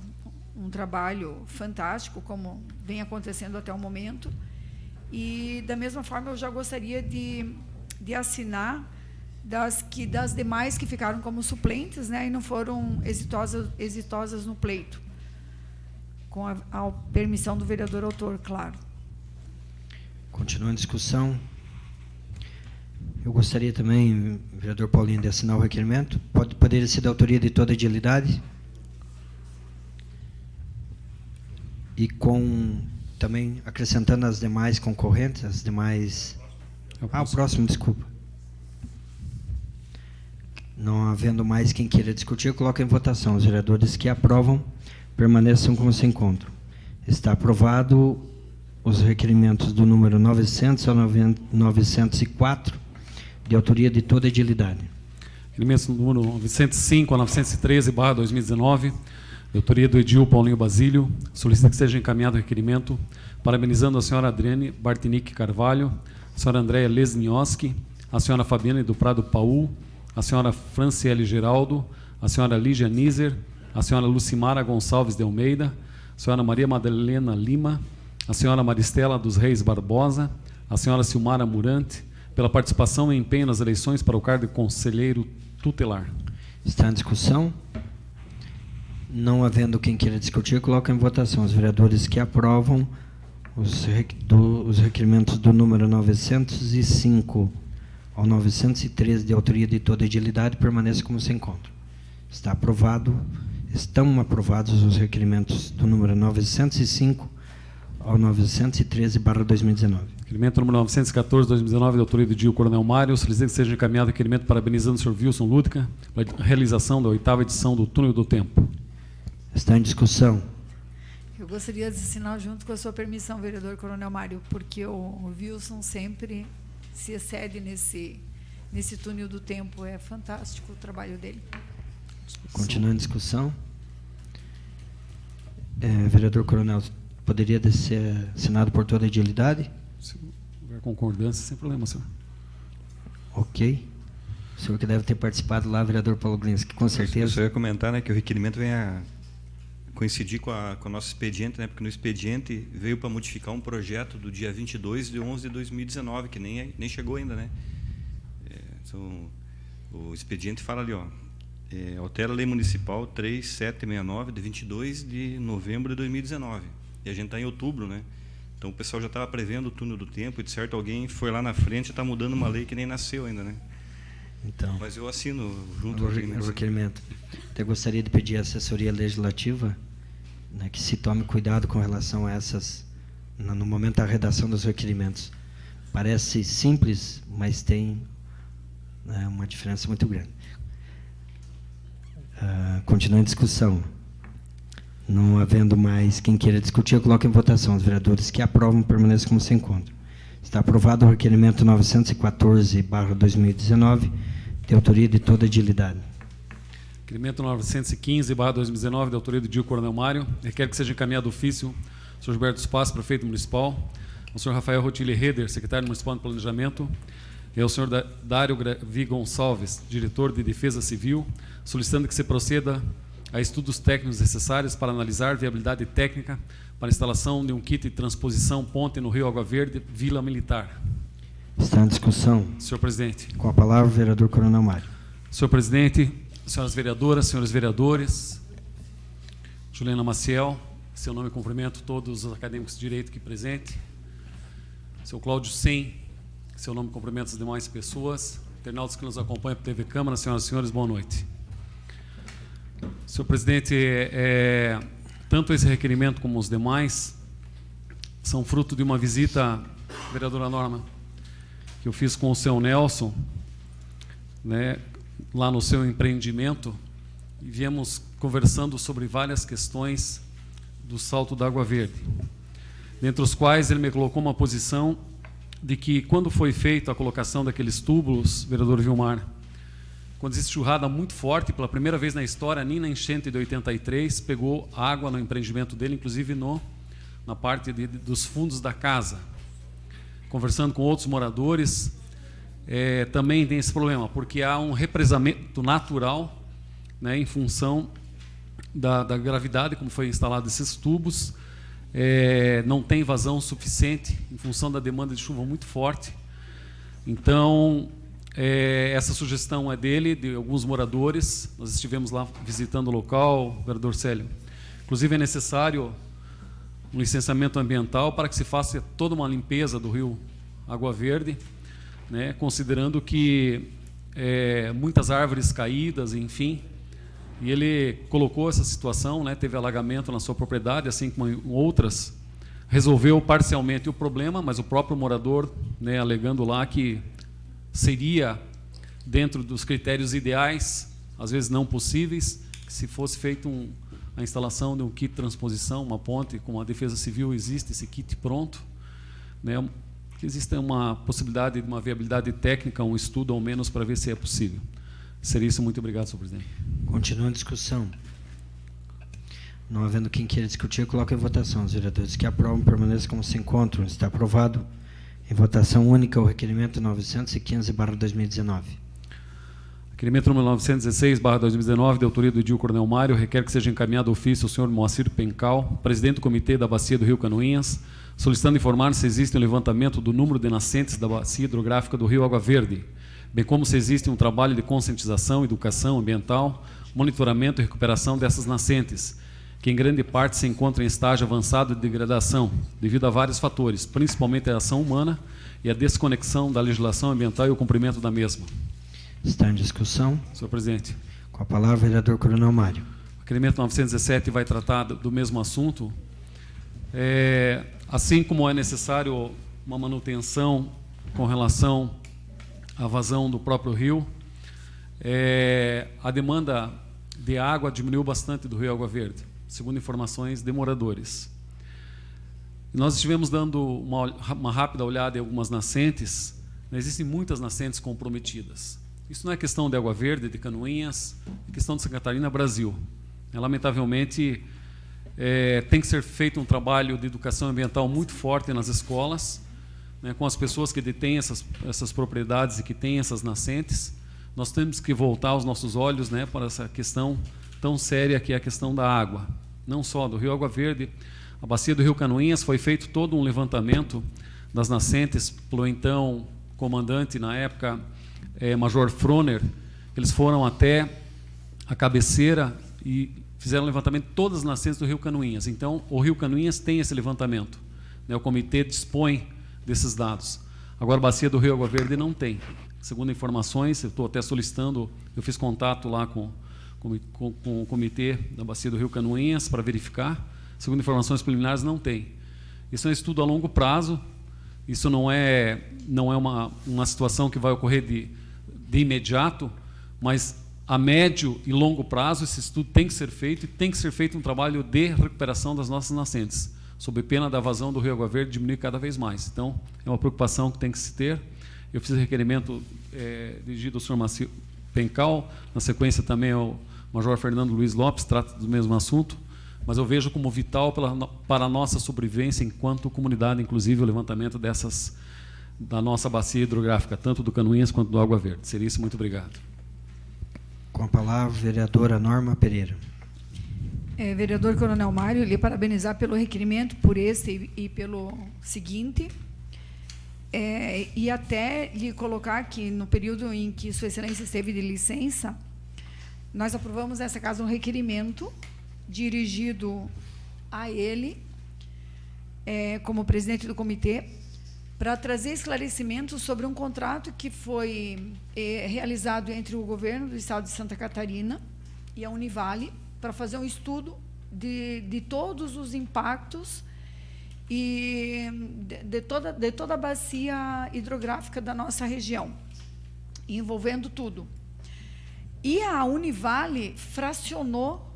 um trabalho fantástico, como vem acontecendo até o momento. E, da mesma forma, eu já gostaria de assinar das demais que ficaram como suplentes, né, e não foram exitosas no pleito, com a permissão do vereador autor, claro. Continua em discussão. Eu gostaria também, vereador Paulinho, de assinar o requerimento. Poderia ser da autoria de toda a edilidade. E também acrescentando as demais concorrentes, as demais... o próximo, desculpa. Não havendo mais quem queira discutir, eu coloco em votação. Os vereadores que aprovam permaneçam como se encontram. Está aprovado os requerimentos do número 900 ao 904, de autoria de toda a edilidade. Requerimentos número 905 a 913/2019, de autoria do Edil Paulinho Basílio, solicita que seja encaminhado o requerimento, parabenizando a senhora Adriane Bartinic Carvalho, a senhora Andréia Lesnioski, a senhora Fabiane do Prado Paul, a senhora Franciele Geraldo, a senhora Lígia Nízer, a senhora Lucimara Gonçalves de Almeida, a senhora Maria Madalena Lima, a senhora Maristela dos Reis Barbosa, a senhora Silmara Murante, pela participação e empenho nas eleições para o cargo de conselheiro tutelar. Está em discussão? Não havendo quem queira discutir, coloco em votação. Os vereadores que aprovam os requerimentos do número 905 ao 913, de autoria de toda a edilidade, permaneçam como se encontram. Estão aprovados os requerimentos do número 905 ao 913/2019. Requerimento número 914/2019, de autoria do Dio Coronel Mário, solicita que seja encaminhado o requerimento parabenizando o senhor Wilson Lúdica pela realização da 8ª edição do Túnel do Tempo. Está em discussão? Eu gostaria de assinar junto com a sua permissão, vereador Coronel Mário, porque o Wilson sempre se excede nesse túnel do tempo. É fantástico o trabalho dele. Continua em discussão? Vereador Coronel, poderia ser assinado por toda a edilidade? Se houver concordância, sem problema, senhor. Ok. O senhor que deve ter participado lá, vereador Paulo Glinski, com certeza. Eu só ia comentar, né, que o requerimento venha coincidir com o nosso expediente, né, porque no expediente veio para modificar um projeto do dia 22/11/2019, que nem chegou ainda, né? O expediente fala ali, altera a Lei Municipal 3769, de 22 de novembro de 2019. E a gente está em outubro, né? Então o pessoal já estava prevendo o túnel do tempo e, de certo, alguém foi lá na frente e está mudando uma lei que nem nasceu ainda, né? Então, Mas eu assino junto o ao requerimento. requerimento. Até gostaria de pedir à assessoria legislativa, né, que se tome cuidado com relação a essas, no momento da redação dos requerimentos. Parece simples, mas tem, né, uma diferença muito grande. Continua em discussão. Não havendo mais quem queira discutir, eu coloco em votação. Os vereadores que aprovam permaneçam como se encontram. Está aprovado o requerimento 914/2019, de autoria de toda a edilidade. Requerimento 915/2019, de autoria do Edil Coronel Mário, requer que seja encaminhado ofício ao senhor Gilberto Spass, prefeito municipal, ao senhor Rafael Rotilli Reder, secretário municipal de Planejamento, e ao senhor Dário Gravi Gonçalves, diretor de Defesa Civil, solicitando que se proceda a estudos técnicos necessários para analisar viabilidade técnica para a instalação de um kit de transposição ponte no Rio Água Verde, Vila Militar. Está em discussão. Senhor presidente. Com a palavra, o vereador Coronel Mário. Senhor presidente, senhoras vereadoras, senhores vereadores, Juliana Maciel, seu nome e cumprimento todos os acadêmicos de direito aqui presentes, seu Cláudio Sem, seu nome e cumprimento as demais pessoas, internautas que nos acompanham por TV Câmara, senhoras e senhores, boa noite. Senhor presidente, tanto esse requerimento como os demais são fruto de uma visita, vereadora Norma, que eu fiz com o seu Nelson, né, lá no seu empreendimento, e viemos conversando sobre várias questões do Salto da Água Verde, dentre os quais ele me colocou uma posição de que, quando foi feita a colocação daqueles túbulos, vereador Vilmar, quando existe churrada muito forte, pela primeira vez na história, nem na enchente de 83, pegou água no empreendimento dele, inclusive na parte dos fundos da casa. Conversando com outros moradores, também tem esse problema, porque há um represamento natural, né, em função da gravidade, como foi instalado esses tubos, não tem vazão suficiente, em função da demanda de chuva muito forte. Então, essa sugestão é dele, de alguns moradores. Nós estivemos lá visitando o local, vereador Célio. Inclusive, é necessário um licenciamento ambiental para que se faça toda uma limpeza do rio Água Verde, né, considerando que muitas árvores caídas, enfim, e ele colocou essa situação, né, teve alagamento na sua propriedade, assim como em outras, resolveu parcialmente o problema, mas o próprio morador, né, alegando lá que seria dentro dos critérios ideais, às vezes não possíveis, que se fosse feita a instalação de um kit de transposição, uma ponte, como a Defesa Civil existe esse kit pronto, né, que existe uma possibilidade de uma viabilidade técnica, um estudo ao menos para ver se é possível. Seria isso, muito obrigado, senhor presidente. Continua a discussão. Não havendo quem queira discutir, eu coloco em votação. Os vereadores que aprovam permaneçam como se encontram. Está aprovado. Em votação única, o requerimento 915/2019. Requerimento número 916/2019, de autoria do Edil Coronel Mário, requer que seja encaminhado ofício ao senhor Moacir Pencal, presidente do Comitê da Bacia do Rio Canoinhas, solicitando informar se existe um levantamento do número de nascentes da bacia hidrográfica do Rio Água Verde, bem como se existe um trabalho de conscientização, educação ambiental, monitoramento e recuperação dessas nascentes, que em grande parte se encontram em estágio avançado de degradação, devido a vários fatores, principalmente a ação humana e a desconexão da legislação ambiental e o cumprimento da mesma. Está em discussão. Senhor presidente. Com a palavra, o vereador Coronel Mário. O requerimento 917 vai tratar do mesmo assunto. Assim como é necessário uma manutenção com relação à vazão do próprio rio, a demanda de água diminuiu bastante do Rio Água Verde, segundo informações de moradores. Nós estivemos dando uma rápida olhada em algumas nascentes. Existem muitas nascentes comprometidas. Isso não é questão de Água Verde, de Canoinhas, é questão de Santa Catarina, Brasil. Lamentavelmente, tem que ser feito um trabalho de educação ambiental muito forte nas escolas, né, com as pessoas que detêm essas propriedades e que têm essas nascentes. Nós temos que voltar os nossos olhos, né, para essa questão tão séria que é a questão da água. Não só do Rio Água Verde, a bacia do Rio Canoinhas, foi feito todo um levantamento das nascentes pelo então comandante, na época, Major Froner. Eles foram até a cabeceira e fizeram um levantamento de todas as nascentes do Rio Canoinhas. Então, o Rio Canoinhas tem esse levantamento, né? O comitê dispõe desses dados. Agora, a bacia do Rio Água Verde não tem. Segundo informações, eu estou até solicitando, eu fiz contato lá com o comitê da bacia do Rio Canoinhas para verificar. Segundo informações preliminares, não tem. Isso é um estudo a longo prazo. Isso não é uma situação que vai ocorrer de imediato, mas a médio e longo prazo esse estudo tem que ser feito, e tem que ser feito um trabalho de recuperação das nossas nascentes, sob pena da vazão do Rio Água Verde diminuir cada vez mais. Então, é uma preocupação que tem que se ter. Eu fiz requerimento dirigido ao senhor Macio Pencal, na sequência também ao Major Fernando Luiz Lopes, trata do mesmo assunto, mas eu vejo como vital para a nossa sobrevivência enquanto comunidade, inclusive o levantamento da nossa bacia hidrográfica, tanto do Canoinhas quanto do Água Verde. Seria isso, muito obrigado. Com a palavra, vereadora Norma Pereira. Vereador Coronel Mário, lhe parabenizar pelo requerimento, por esse e pelo seguinte, e até lhe colocar que no período em que Sua Excelência esteve de licença, nós aprovamos nessa casa um requerimento dirigido a ele, como presidente do comitê, para trazer esclarecimentos sobre um contrato que foi realizado entre o governo do estado de Santa Catarina e a Univale, para fazer um estudo de todos os impactos e de toda a bacia hidrográfica da nossa região, envolvendo tudo. E a Univale fracionou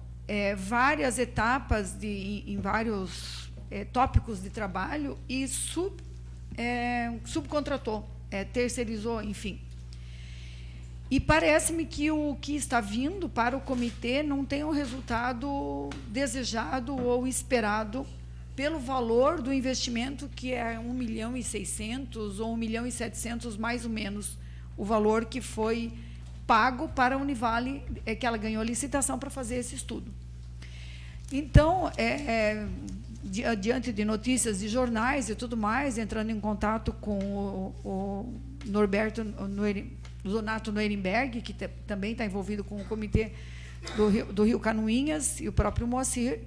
várias etapas em vários tópicos de trabalho e subcontratou, terceirizou, enfim. E parece-me que o que está vindo para o comitê não tem o resultado desejado ou esperado pelo valor do investimento, que é 1.600.000 ou 1.700.000, mais ou menos, o valor que foi pago para a Univale, que ela ganhou a licitação para fazer esse estudo. Então, diante de notícias de jornais e tudo mais, entrando em contato com o Norberto Zonato Noerenberg, que também está envolvido com o comitê do Rio Canoinhas, e o próprio Moacir,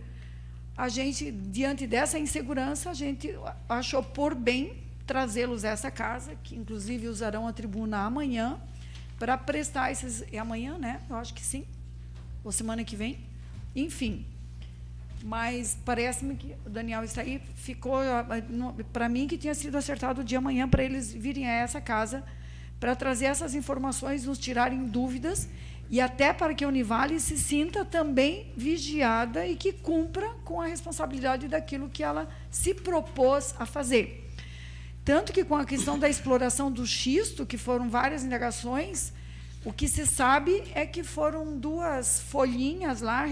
a gente, diante dessa insegurança, a gente achou por bem trazê-los a essa casa, que inclusive usarão a tribuna amanhã, para prestar esses... É amanhã, né? Eu acho que sim. Ou semana que vem. Enfim. Mas parece-me que o Daniel está aí, ficou para mim que tinha sido acertado o dia amanhã para eles virem a essa casa para trazer essas informações, nos tirarem dúvidas e até para que a Univale se sinta também vigiada e que cumpra com a responsabilidade daquilo que ela se propôs a fazer. Tanto que, com a questão da exploração do xisto, que foram várias indagações, o que se sabe é que foram 2 folhinhas lá,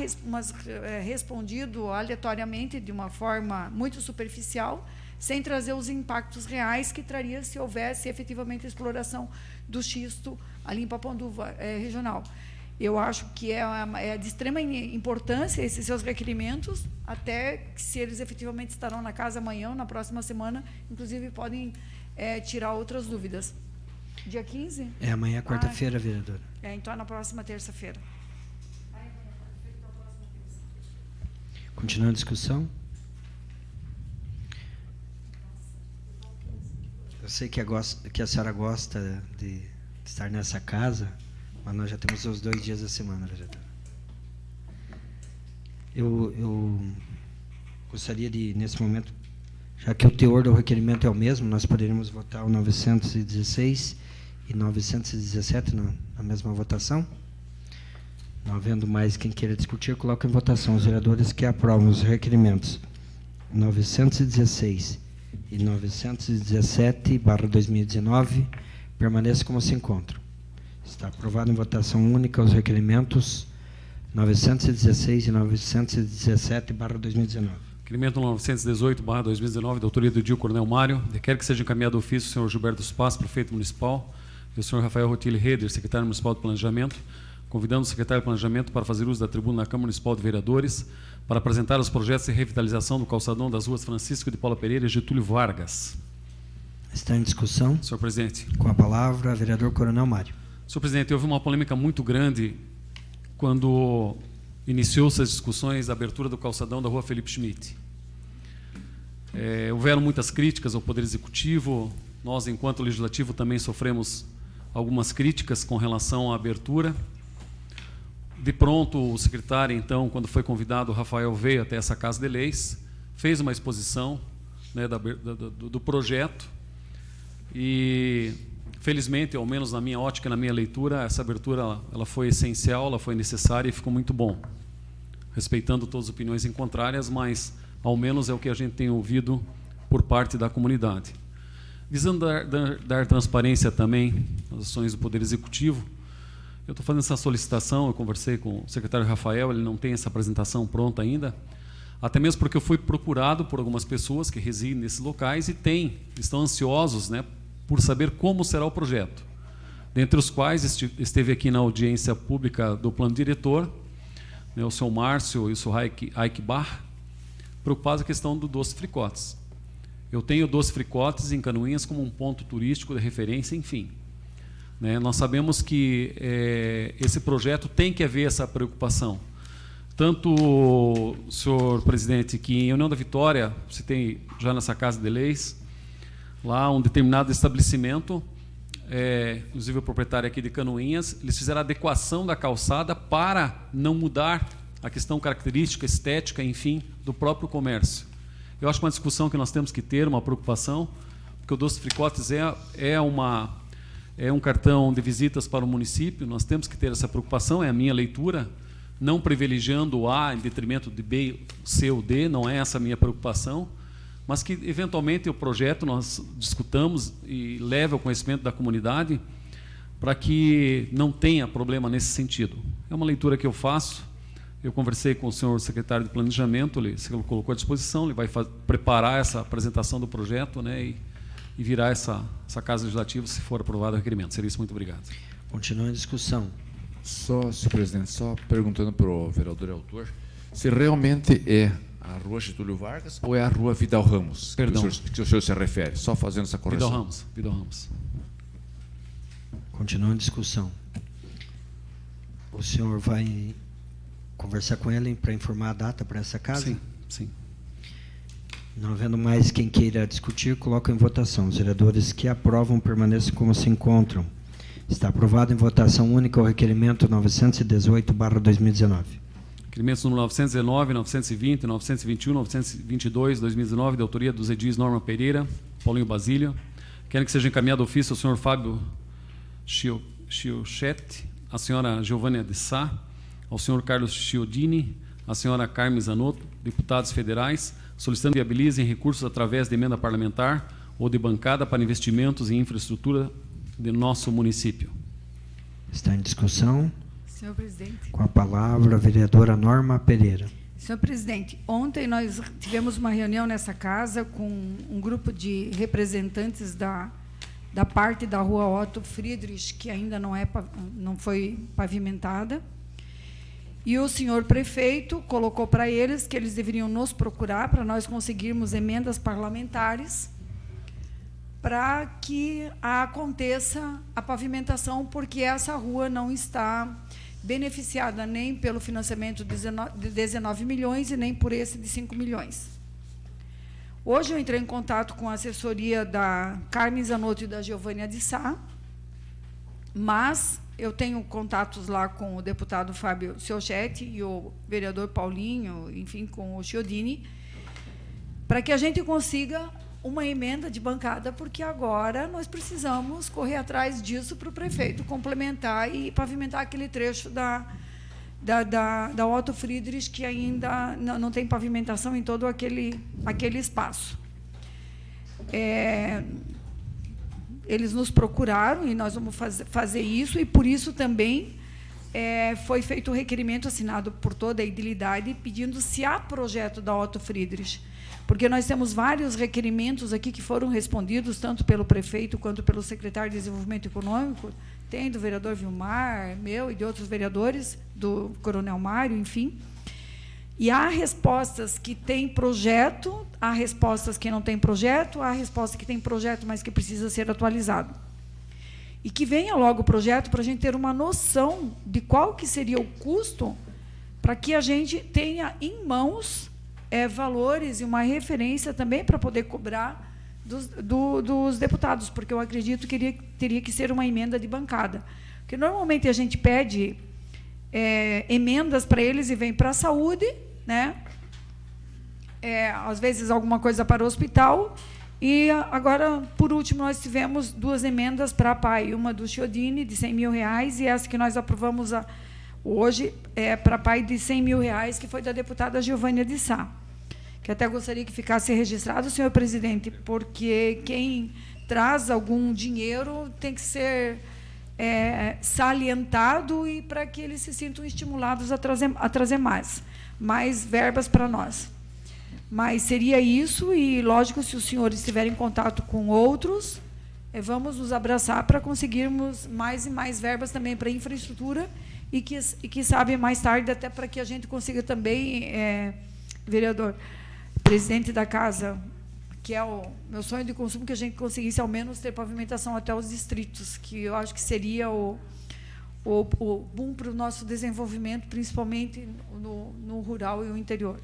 respondido aleatoriamente, de uma forma muito superficial, sem trazer os impactos reais que traria se houvesse efetivamente exploração do xisto ali em Papuanduva regional. Eu acho que é de extrema importância esses seus requerimentos, até que, se eles efetivamente estarão na casa amanhã ou na próxima semana, inclusive podem tirar outras dúvidas. Dia 15? Amanhã é quarta-feira, vereadora. Então é na próxima terça-feira. Continuando a discussão. Eu sei que a senhora gosta de estar nessa casa, mas nós já temos os 2 dias da semana, vereadora. Eu gostaria de, nesse momento, já que o teor do requerimento é o mesmo, nós poderíamos votar o 916 e 917 na mesma votação. Não havendo mais quem queira discutir, coloco em votação os vereadores que aprovam os requerimentos 916 e 917/2019, permaneça como se encontram. Está aprovado em votação única os requerimentos 916 e 917/2019. Requerimento 918/2019, da autoria do Edil Coronel Mário, requer que seja encaminhado ao ofício o senhor Gilberto Spaz, prefeito municipal, e o senhor Rafael Rotilli Reder, secretário municipal de Planejamento, convidando o secretário de Planejamento para fazer uso da tribuna da Câmara Municipal de Vereadores para apresentar os projetos de revitalização do calçadão das ruas Francisco de Paula Pereira e Getúlio Vargas. Está em discussão. Senhor presidente. Com a palavra, vereador Coronel Mário. Senhor presidente, houve uma polêmica muito grande quando iniciou-se as discussões da abertura do calçadão da rua Felipe Schmidt. Houveram muitas críticas ao Poder Executivo. Nós, enquanto Legislativo, também sofremos algumas críticas com relação à abertura. De pronto, o secretário, então, quando foi convidado, o Rafael veio até essa Casa de Leis, fez uma exposição, né, do projeto e, felizmente, ao menos na minha ótica, na minha leitura, essa abertura ela foi essencial, ela foi necessária e ficou muito bom, respeitando todas as opiniões em contrárias, mas ao menos é o que a gente tem ouvido por parte da comunidade. Visando dar transparência também às ações do Poder Executivo, eu estou fazendo essa solicitação, eu conversei com o secretário Rafael, ele não tem essa apresentação pronta ainda, até mesmo porque eu fui procurado por algumas pessoas que residem nesses locais e estão ansiosos, né, por saber como será o projeto. Dentre os quais esteve aqui na audiência pública do plano diretor, né, o senhor Márcio e o senhor Eichbach, preocupados com a questão do Doce Fricotes. Eu tenho Doce Fricotes em Canoinhas como um ponto turístico de referência, enfim. Né, nós sabemos que esse projeto tem que haver essa preocupação. Tanto, senhor presidente, que em União da Vitória, você tem já nessa Casa de Leis, lá um determinado estabelecimento, inclusive o proprietário aqui de Canoinhas, eles fizeram a adequação da calçada para não mudar a questão característica, estética, enfim, do próprio comércio. Eu acho que uma discussão que nós temos que ter, uma preocupação, porque o Doce Fricotes é um cartão de visitas para o município, nós temos que ter essa preocupação, é a minha leitura, não privilegiando o A em detrimento de B, C ou D, não é essa a minha preocupação, mas que, eventualmente, o projeto nós discutamos e leve ao conhecimento da comunidade para que não tenha problema nesse sentido. É uma leitura que eu faço, eu conversei com o senhor secretário de Planejamento, ele se colocou à disposição, ele vai preparar essa apresentação do projeto, né, e virar essa Casa Legislativa se for aprovado o requerimento. Seria isso, muito obrigado. Continua a discussão. Só, senhor presidente, só perguntando para o vereador autor, se realmente é a Rua Getúlio Vargas ou é a Rua Vidal Ramos que o senhor se refere? Só fazendo essa correção. Vidal Ramos. Continua a discussão. O senhor vai conversar com ele para informar a data para essa casa? Sim, sim. Não havendo mais quem queira discutir, coloco em votação. Os vereadores que aprovam permaneçam como se encontram. Está aprovado em votação única o requerimento 918/2019. Requerimentos número 919, 920, 921, 922, 2019, de autoria dos edis Norma Pereira, Paulinho Basílio. Querem que seja encaminhado ofício ao senhor Fábio Chiochetti, à senhora Giovânia de Sá, ao senhor Carlos Chiodini, à senhora Carmen Zanotto, deputados federais, solicitando que viabilizem recursos através de emenda parlamentar ou de bancada para investimentos em infraestrutura de nosso município. Está em discussão. Senhor presidente. Com a palavra, a vereadora Norma Pereira. Senhor presidente, ontem nós tivemos uma reunião nessa casa com um grupo de representantes da parte da rua Otto Friedrich, que ainda não foi pavimentada. E o senhor prefeito colocou para eles que eles deveriam nos procurar para nós conseguirmos emendas parlamentares para que aconteça a pavimentação, porque essa rua não está beneficiada nem pelo financiamento de 19 milhões e nem por esse de 5 milhões. Hoje eu entrei em contato com a assessoria da Carmen Zanotto e da Giovânia de Sá, mas eu tenho contatos lá com o deputado Fábio Chiochetti e o vereador Paulinho, enfim, com o Chiodini, para que a gente consiga uma emenda de bancada, porque agora nós precisamos correr atrás disso para o prefeito complementar e pavimentar aquele trecho da Otto Friedrich, que ainda não tem pavimentação em todo aquele espaço. Eles nos procuraram e nós vamos fazer isso, e por isso também foi feito o requerimento assinado por toda a idilidade, pedindo se há projeto da Otto Friedrich, porque nós temos vários requerimentos aqui que foram respondidos, tanto pelo prefeito quanto pelo secretário de Desenvolvimento Econômico, tem do vereador Vilmar, meu e de outros vereadores, do Coronel Mário, enfim. E há respostas que têm projeto, há respostas que não têm projeto, há respostas que têm projeto, mas que precisa ser atualizado. E que venha logo o projeto para a gente ter uma noção de qual que seria o custo para que a gente tenha em mãos valores e uma referência também para poder cobrar dos deputados, porque eu acredito que teria que ser uma emenda de bancada. Porque normalmente a gente pede emendas para eles e vem para a saúde, né? Às vezes alguma coisa para o hospital. E agora, por último, nós tivemos 2 emendas para a PAI, uma do Chiodini, de R$100 mil, e essa que nós aprovamos hoje para a PAI de R$100 mil, que foi da deputada Giovânia de Sá, que até gostaria que ficasse registrado, senhor presidente, porque quem traz algum dinheiro tem que ser salientado e para que eles se sintam estimulados a trazer mais verbas para nós. Mas seria isso, e, lógico, se os senhores estiverem em contato com outros, vamos nos abraçar para conseguirmos mais e mais verbas também para infraestrutura e que sabe, mais tarde, até para que a gente consiga também, vereador, presidente da casa, que é o meu sonho de consumo, que a gente conseguisse, ao menos, ter pavimentação até os distritos, que eu acho que seria o boom para o nosso desenvolvimento, principalmente no rural e no interior.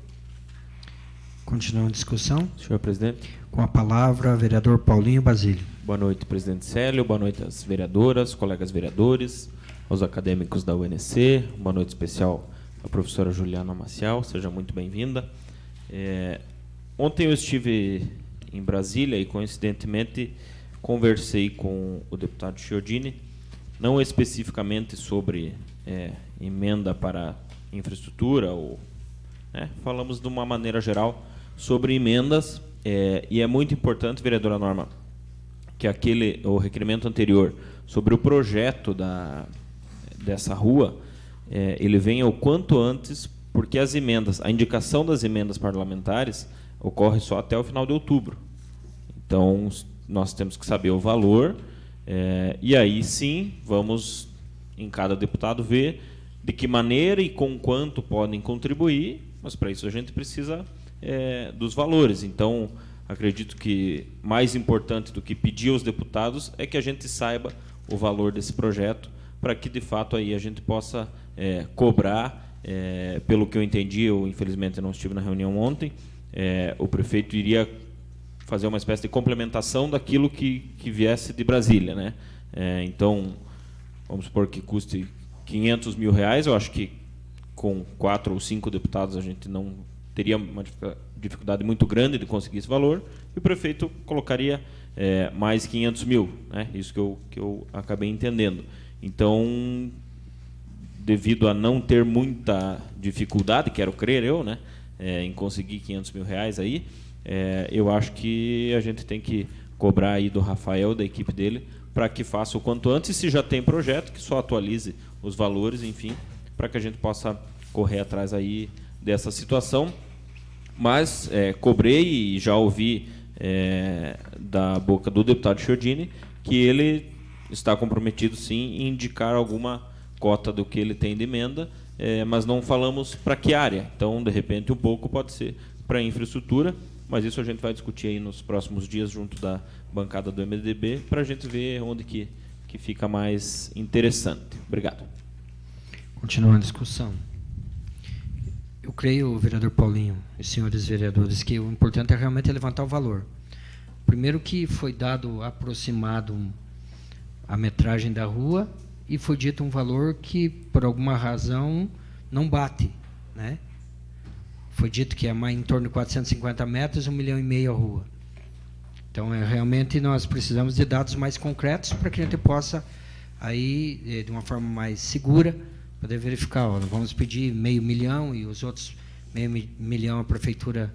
Continuando a discussão. Senhor presidente. Com a palavra, vereador Paulinho Basílio. Boa noite, presidente Célio. Boa noite às vereadoras, colegas vereadores, aos acadêmicos da UNC. Boa noite especial à professora Juliana Maciel. Seja muito bem-vinda. Ontem eu estive em Brasília e, coincidentemente, conversei com o deputado Chiodini, não especificamente sobre emenda para infraestrutura, falamos de uma maneira geral sobre emendas, e é muito importante, vereadora Norma, que o requerimento anterior sobre o projeto dessa rua, ele venha o quanto antes, porque a indicação das emendas parlamentares ocorre só até o final de outubro. Então, nós temos que saber o valor, e aí sim, vamos, em cada deputado, ver de que maneira e com quanto podem contribuir, mas para isso a gente precisa dos valores. Então, acredito que mais importante do que pedir aos deputados é que a gente saiba o valor desse projeto, para que, de fato, aí a gente possa cobrar. Pelo que eu entendi, eu infelizmente não estive na reunião ontem, o prefeito iria fazer uma espécie de complementação daquilo que viesse de Brasília, né? Então, vamos supor que custe R$500 mil, eu acho que com 4 ou 5 deputados a gente não teria uma dificuldade muito grande de conseguir esse valor, e o prefeito colocaria mais 500 mil, né? Isso que eu acabei entendendo. Então, devido a não ter muita dificuldade, quero crer eu, né, em conseguir R$500 mil aí, eu acho que a gente tem que cobrar aí do Rafael, da equipe dele, para que faça o quanto antes, e se já tem projeto, que só atualize os valores, enfim, para que a gente possa correr atrás aí dessa situação. Mas cobrei e já ouvi da boca do deputado Chiodini que ele está comprometido, sim, em indicar alguma cota do que ele tem de emenda, mas não falamos para que área. Então, de repente, um pouco pode ser para a infraestrutura, mas isso a gente vai discutir aí nos próximos dias junto da bancada do MDB, para a gente ver onde que fica mais interessante. Obrigado. Continuando a discussão. Eu creio, vereador Paulinho e senhores vereadores, que o importante é realmente levantar o valor. Primeiro que foi dado aproximado a metragem da rua e foi dito um valor que, por alguma razão, não bate, né? Foi dito que é em torno de 450 metros, 1,5 milhão a rua. Então, realmente, nós precisamos de dados mais concretos para que a gente possa, aí, de uma forma mais segura, poder verificar. Vamos pedir 500 mil e os outros 500 mil a prefeitura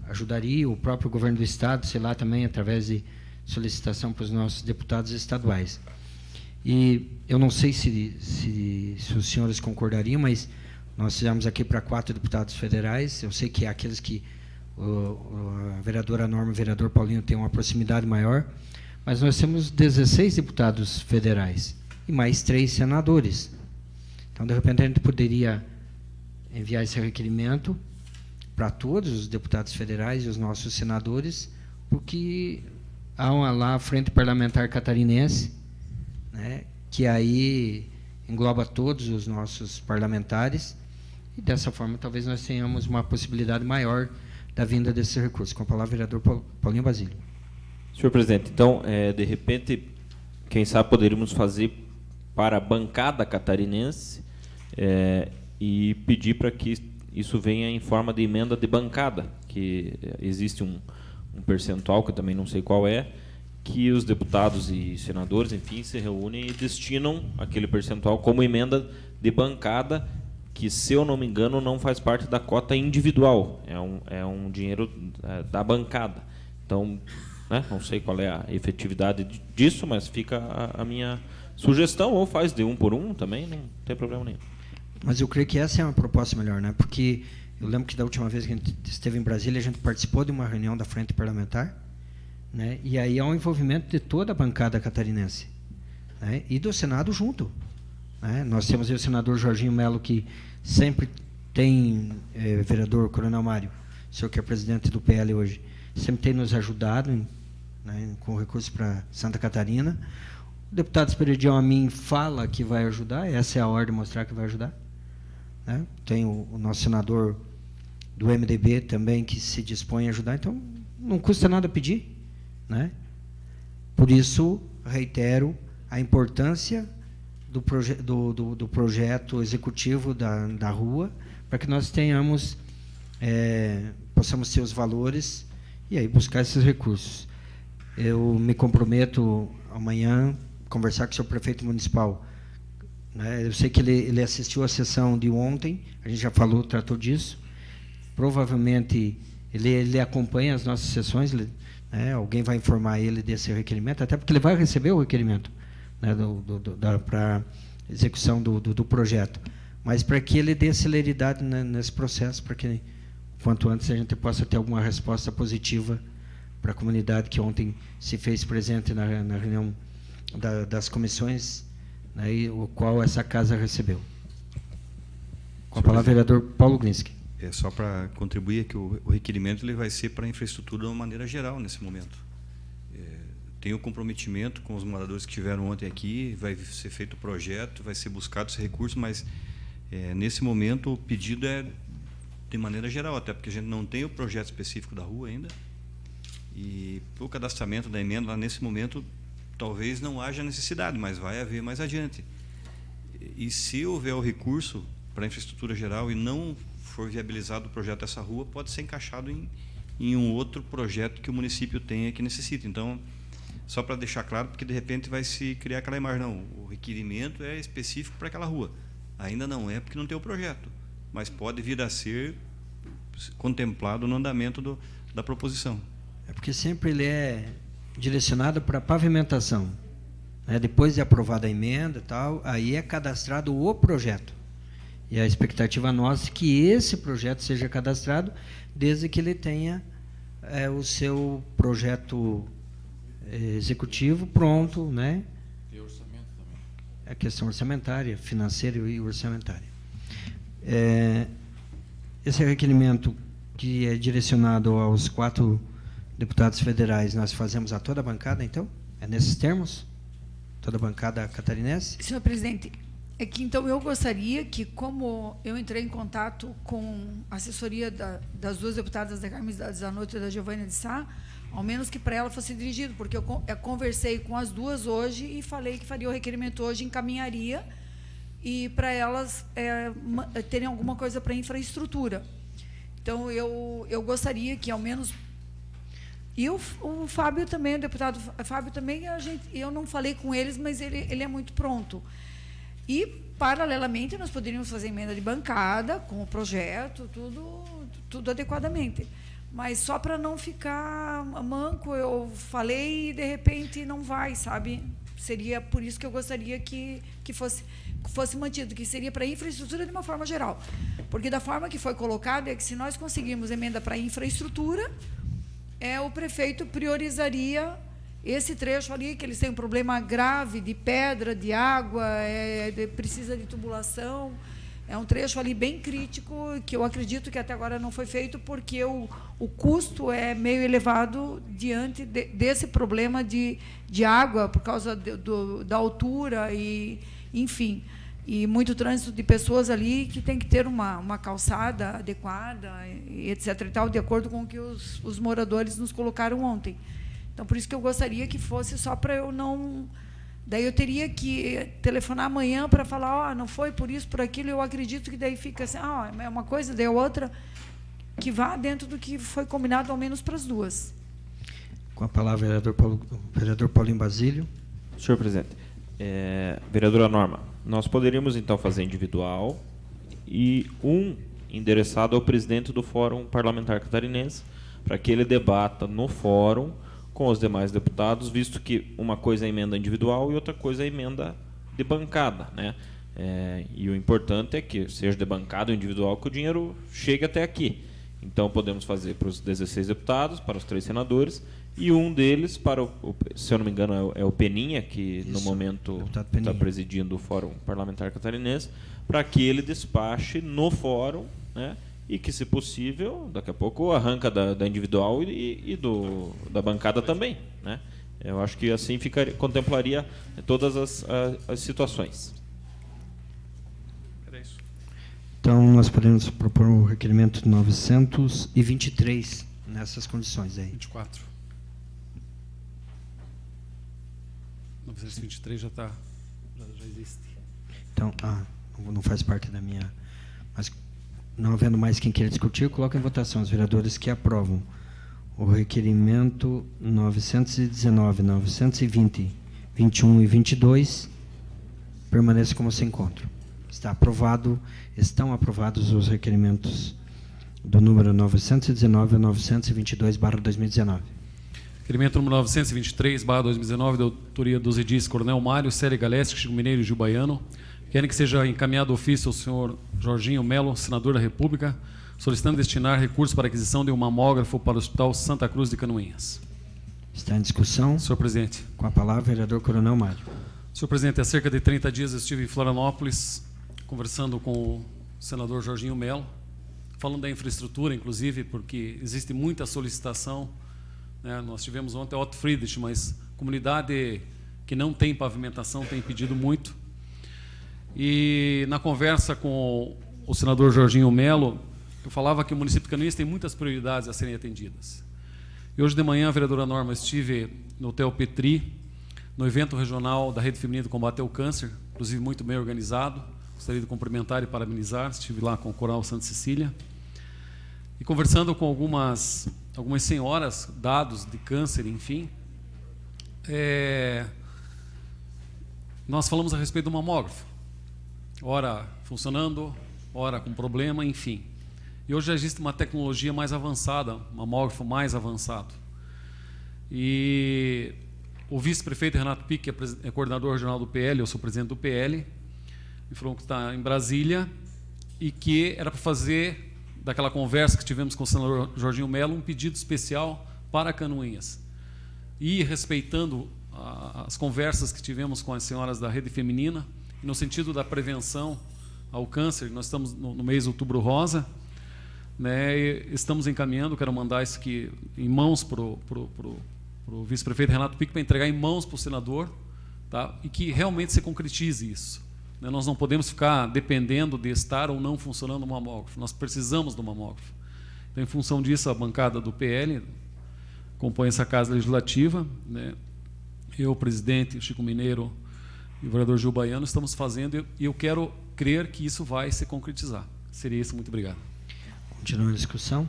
ajudaria, o próprio governo do estado, sei lá, também através de solicitação para os nossos deputados estaduais. E eu não sei se os senhores concordariam, mas nós fizemos aqui para 4 deputados federais. Eu sei que aqueles que a vereadora Norma e o vereador Paulinho têm uma proximidade maior, mas nós temos 16 deputados federais e mais 3 senadores. Então, de repente, a gente poderia enviar esse requerimento para todos os deputados federais e os nossos senadores, porque há lá a Frente Parlamentar Catarinense, né, que aí engloba todos os nossos parlamentares, e dessa forma talvez nós tenhamos uma possibilidade maior da vinda desse recurso. Com a palavra, vereador Paulinho Basílio. Senhor presidente, então, de repente, quem sabe poderíamos fazer para a bancada catarinense e pedir para que isso venha em forma de emenda de bancada, que existe um percentual, que eu também não sei qual é, que os deputados e senadores, enfim, se reúnem e destinam aquele percentual como emenda de bancada, que, se eu não me engano, não faz parte da cota individual, é um dinheiro da bancada. Então, né, não sei qual é a efetividade disso, mas fica a minha sugestão, ou faz de 1 por 1 também, não tem problema nenhum. Mas eu creio que essa é uma proposta melhor, né? Porque eu lembro que da última vez que a gente esteve em Brasília, a gente participou de uma reunião da Frente Parlamentar, né? E aí há um envolvimento de toda a bancada catarinense, né? E do Senado junto, né? Nós temos aí o senador Jorginho Melo, que sempre tem, vereador Coronel Mário, o senhor que é presidente do PL hoje, sempre tem nos ajudado, né, com recursos para Santa Catarina. O deputado Esperidião Amin fala que vai ajudar, essa é a hora de mostrar que vai ajudar, né? Tem o nosso senador do MDB também, que se dispõe a ajudar, então não custa nada pedir, né? Por isso, reitero a importância do projeto executivo da rua, para que nós tenhamos, possamos ter os valores e aí buscar esses recursos. Eu me comprometo amanhã a conversar com o senhor prefeito municipal, né? Eu sei que ele assistiu à sessão de ontem, a gente já falou, tratou disso. Provavelmente ele acompanha as nossas sessões, né? Alguém vai informar ele desse requerimento, até porque ele vai receber o requerimento, né, para execução do projeto. Mas para que ele dê celeridade, né, nesse processo, para que quanto antes a gente possa ter alguma resposta positiva para a comunidade que ontem se fez presente na reunião das comissões, né, e o qual essa casa recebeu. Com a palavra, vereador Paulo Glinski. Só para contribuir, que o requerimento ele vai ser para a infraestrutura de uma maneira geral nesse momento. Tem o comprometimento com os moradores que estiveram ontem aqui, vai ser feito o projeto, vai ser buscado esse recurso, mas nesse momento o pedido é de maneira geral, até porque a gente não tem o projeto específico da rua ainda, e para o cadastramento da emenda, lá nesse momento, talvez não haja necessidade, mas vai haver mais adiante. E se houver o recurso para a infraestrutura geral e não for viabilizado o projeto dessa rua, pode ser encaixado em um outro projeto que o município tenha que necessita. Então, só para deixar claro, porque de repente vai se criar aquela imagem, não, o requerimento é específico para aquela rua. Ainda não é, porque não tem o projeto, mas pode vir a ser contemplado no andamento da proposição. É porque sempre ele é direcionado para pavimentação, né? Depois de aprovada a emenda e tal, aí é cadastrado o projeto. E a expectativa nossa é que esse projeto seja cadastrado desde que ele tenha o seu projeto executivo pronto, né? E orçamento também. É questão orçamentária, financeira e orçamentária. Esse requerimento que é direcionado aos 4 deputados federais, nós fazemos a toda a bancada, então? É nesses termos? Toda a bancada catarinense? Senhor presidente, é que então eu gostaria que, como eu entrei em contato com a assessoria das 2 deputadas, da Carmen Zanotto e da Giovânia de Sá, ao menos que para ela fosse dirigido, porque eu conversei com as 2 hoje e falei que faria o requerimento hoje, encaminharia, e para elas terem alguma coisa para infraestrutura. Então, eu gostaria que, ao menos... E o Fábio também, o deputado Fábio também, eu não falei com eles, mas ele é muito pronto. E, paralelamente, nós poderíamos fazer emenda de bancada, com o projeto, tudo adequadamente. Mas só para não ficar manco, eu falei e, de repente, não vai, sabe? Seria por isso que eu gostaria que fosse mantido, que seria para infraestrutura de uma forma geral. Porque, da forma que foi colocado, é que se nós conseguirmos emenda para infraestrutura, o prefeito priorizaria esse trecho ali, que eles têm um problema grave de pedra, de água, precisa de tubulação. É um trecho ali bem crítico, que eu acredito que até agora não foi feito, porque o custo é meio elevado diante desse problema de água, por causa da altura, e, enfim. e muito trânsito de pessoas ali que tem que ter uma calçada adequada, e etc. e tal, de acordo com o que os moradores nos colocaram ontem. Então, por isso que eu gostaria que fosse só para eu não... Daí eu teria que telefonar amanhã para falar, não foi por isso, por aquilo, eu acredito que daí fica assim, é uma coisa, daí outra, que vá dentro do que foi combinado, ao menos para as duas. Com a palavra, vereador Paulinho Basílio. Senhor presidente, vereadora Norma, nós poderíamos então fazer individual e endereçado ao presidente do Fórum Parlamentar Catarinense, para que ele debata no fórum com os demais deputados, visto que uma coisa é emenda individual e outra coisa é emenda de bancada, né? E o importante é que seja de bancada ou individual, que o dinheiro chegue até aqui. Então podemos fazer para os 16 deputados, para os 3 senadores, e um deles para se eu não me engano é o Peninha, que no momento está presidindo o Fórum Parlamentar Catarinense, para que ele despache no fórum, né? E que, se possível, daqui a pouco arranca da individual e da bancada também, né? Eu acho que assim contemplaria todas as situações. Era isso. Então, nós podemos propor o requerimento 923 nessas condições aí. 24. 923 já existe. Então, não faz parte da minha... Mas, não havendo mais quem queira discutir, coloco em votação os vereadores que aprovam o requerimento 919, 920, 21 e 22, permaneça como se encontram. Estão aprovados os requerimentos do número 919 a 922/2019. Requerimento número 923/2019, da autoria dos edis Coronel Mário, Célia Galeski, Chico Mineiro e Gil Baiano. Querem que seja encaminhado ofício ao senhor Jorginho Melo, senador da República, solicitando destinar recursos para aquisição de um mamógrafo para o Hospital Santa Cruz de Canoinhas. Está em discussão. Senhor presidente. Com a palavra, vereador Coronel Mário. Senhor presidente, há cerca de 30 dias eu estive em Florianópolis, conversando com o senador Jorginho Melo, falando da infraestrutura, inclusive, porque existe muita solicitação, né? Nós tivemos ontem Otto Friedrich, mas comunidade que não tem pavimentação tem pedido muito. E na conversa com o senador Jorginho Melo, eu falava que o município de Canoinhas tem muitas prioridades a serem atendidas. E hoje de manhã, a vereadora Norma, estive no Hotel Petri, no evento regional da Rede Feminina de Combate ao Câncer, inclusive muito bem organizado. Gostaria de cumprimentar e parabenizar. Estive lá com o Coral Santa Cecília. E conversando com algumas senhoras, dados de câncer, enfim, nós falamos a respeito do mamógrafo. Ora funcionando, ora com problema, enfim. E hoje já existe uma tecnologia mais avançada, um mamógrafo mais avançado. E o vice-prefeito Renato Pique, que é coordenador regional do PL, eu sou presidente do PL, me falou que está em Brasília e que era para fazer, daquela conversa que tivemos com o senador Jorginho Melo, um pedido especial para Canoinhas. E respeitando as conversas que tivemos com as senhoras da Rede Feminina, no sentido da prevenção ao câncer, nós estamos no mês de Outubro Rosa, né, estamos encaminhando, quero mandar isso aqui em mãos para o vice-prefeito Renato Pique, para entregar em mãos para o senador, tá, e que realmente se concretize isso. Né, nós não podemos ficar dependendo de estar ou não funcionando o mamógrafo, nós precisamos do mamógrafo. Então, em função disso, a bancada do PL compõe essa Casa Legislativa, né, eu, o presidente, o Chico Mineiro, e o vereador Gil Baiano estamos fazendo, e eu quero crer que isso vai se concretizar. Seria isso, muito obrigado. Continua a discussão.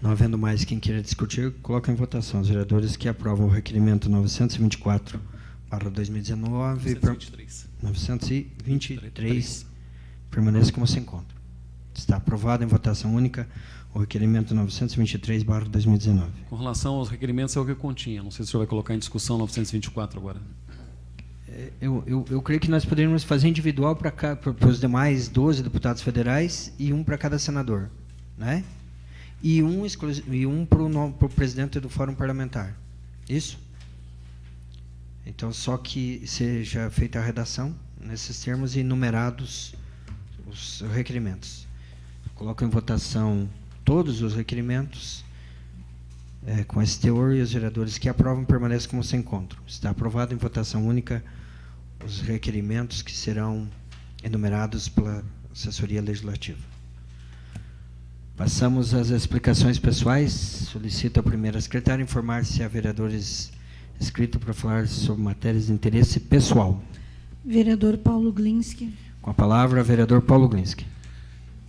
Não havendo mais quem queira discutir, coloca em votação os vereadores que aprovam o requerimento 924/2019. 923. Permaneça como se encontra. Está aprovado em votação única o requerimento 923/2019. Com relação aos requerimentos, é o que eu continha. Não sei se o senhor vai colocar em discussão 924 agora. Eu creio que nós poderíamos fazer individual para os demais 12 deputados federais e um para cada senador, né? E um para o presidente do Fórum Parlamentar. Isso? Então, só que seja feita a redação nesses termos e numerados os requerimentos. Coloco em votação todos os requerimentos com esse teor, e os vereadores que aprovam permaneçam como se encontram. Está aprovado em votação única os requerimentos que serão enumerados pela assessoria legislativa. Passamos às explicações pessoais. Solicito à primeira secretária informar se há vereadores inscritos para falar sobre matérias de interesse pessoal. Vereador Paulo Glinski. Com a palavra, vereador Paulo Glinski.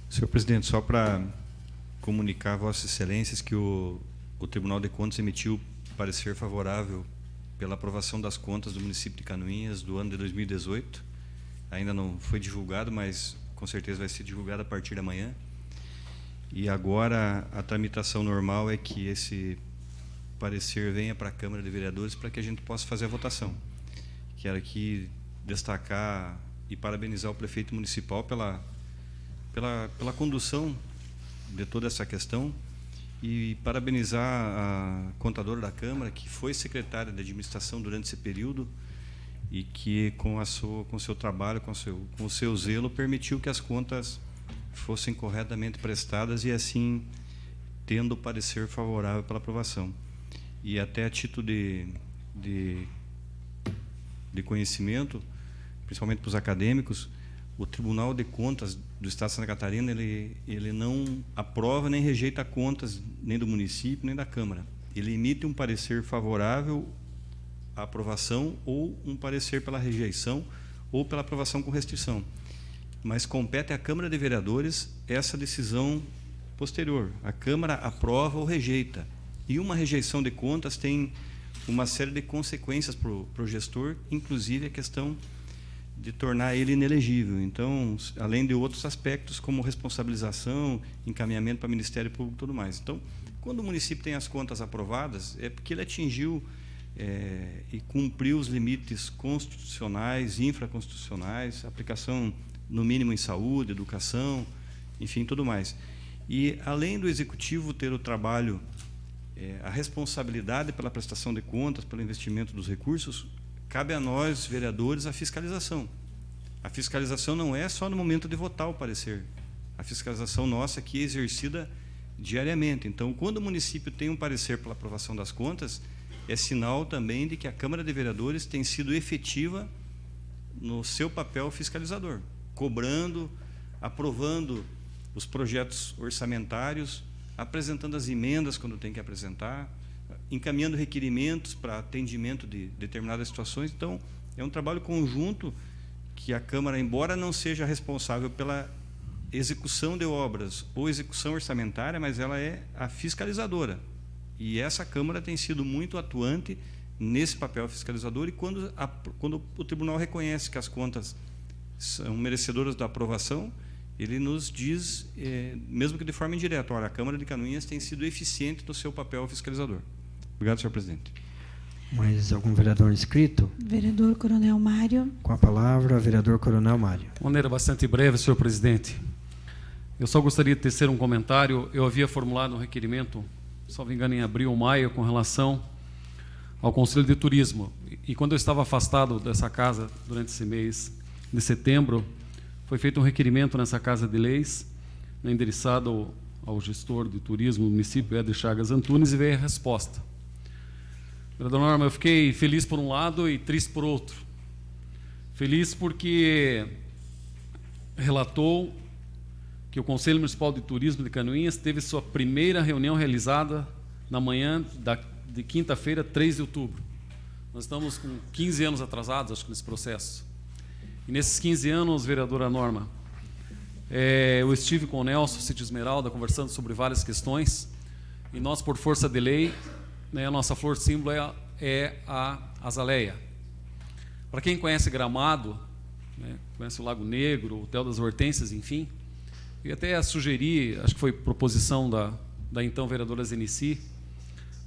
Senhor presidente, só para comunicar a Vossas Excelências que o Tribunal de Contas emitiu parecer favorável pela aprovação das contas do município de Canoinhas do ano de 2018. Ainda não foi divulgado, mas com certeza vai ser divulgado a partir de amanhã. E agora a tramitação normal é que esse parecer venha para a Câmara de Vereadores para que a gente possa fazer a votação. Quero aqui destacar e parabenizar o prefeito municipal pela condução de toda essa questão e parabenizar a contadora da Câmara, que foi secretária de administração durante esse período e que, com o seu trabalho, com o seu zelo, permitiu que as contas fossem corretamente prestadas e, assim, tendo o parecer favorável pela aprovação. E até a título de conhecimento, principalmente para os acadêmicos, o Tribunal de Contas do Estado de Santa Catarina, ele não aprova nem rejeita contas nem do município nem da Câmara. Ele emite um parecer favorável à aprovação ou um parecer pela rejeição ou pela aprovação com restrição. Mas compete à Câmara de Vereadores essa decisão posterior. A Câmara aprova ou rejeita. E uma rejeição de contas tem uma série de consequências para o gestor, inclusive a questão de tornar ele inelegível. Então, além de outros aspectos, como responsabilização, encaminhamento para o Ministério Público e tudo mais. Então, quando o município tem as contas aprovadas, é porque ele atingiu e cumpriu os limites constitucionais, infraconstitucionais, aplicação no mínimo em saúde, educação, enfim, tudo mais. E, além do Executivo ter o trabalho, a responsabilidade pela prestação de contas, pelo investimento dos recursos, cabe a nós, vereadores, a fiscalização. A fiscalização não é só no momento de votar o parecer. A fiscalização nossa aqui é exercida diariamente. Então, quando o município tem um parecer pela aprovação das contas, é sinal também de que a Câmara de Vereadores tem sido efetiva no seu papel fiscalizador, cobrando, aprovando os projetos orçamentários, apresentando as emendas quando tem que apresentar, encaminhando requerimentos para atendimento de determinadas situações. Então, é um trabalho conjunto que a Câmara, embora não seja responsável pela execução de obras ou execução orçamentária, mas ela é a fiscalizadora. E essa Câmara tem sido muito atuante nesse papel fiscalizador, e quando o Tribunal reconhece que as contas são merecedoras da aprovação, ele nos diz, mesmo que de forma indireta, olha, a Câmara de Canoinhas tem sido eficiente no seu papel fiscalizador. Obrigado, senhor presidente. Mais algum vereador inscrito? Vereador Coronel Mário. Com a palavra, vereador Coronel Mário. De maneira bastante breve, senhor presidente. Eu só gostaria de tecer um comentário. Eu havia formulado um requerimento, salvo engano, em abril ou maio, com relação ao Conselho de Turismo. E quando eu estava afastado dessa casa durante esse mês de setembro, foi feito um requerimento nessa Casa de Leis, endereçado ao gestor de turismo do município, Éder Chagas Antunes, e veio a resposta. Vereador Norma, eu fiquei feliz por um lado e triste por outro. Feliz porque relatou que o Conselho Municipal de Turismo de Canoinhas teve sua primeira reunião realizada na manhã de quinta-feira, 3 de outubro. Nós estamos com 15 anos atrasados, acho que, nesse processo. E nesses 15 anos, vereadora Norma, eu estive com o Nelson Cid Esmeralda conversando sobre várias questões, e nós, por força de lei, a nossa flor símbolo é a azaleia. Para quem conhece Gramado, conhece o Lago Negro, o Hotel das Hortênsias, enfim, eu até sugeri, acho que foi proposição da então vereadora Zenici,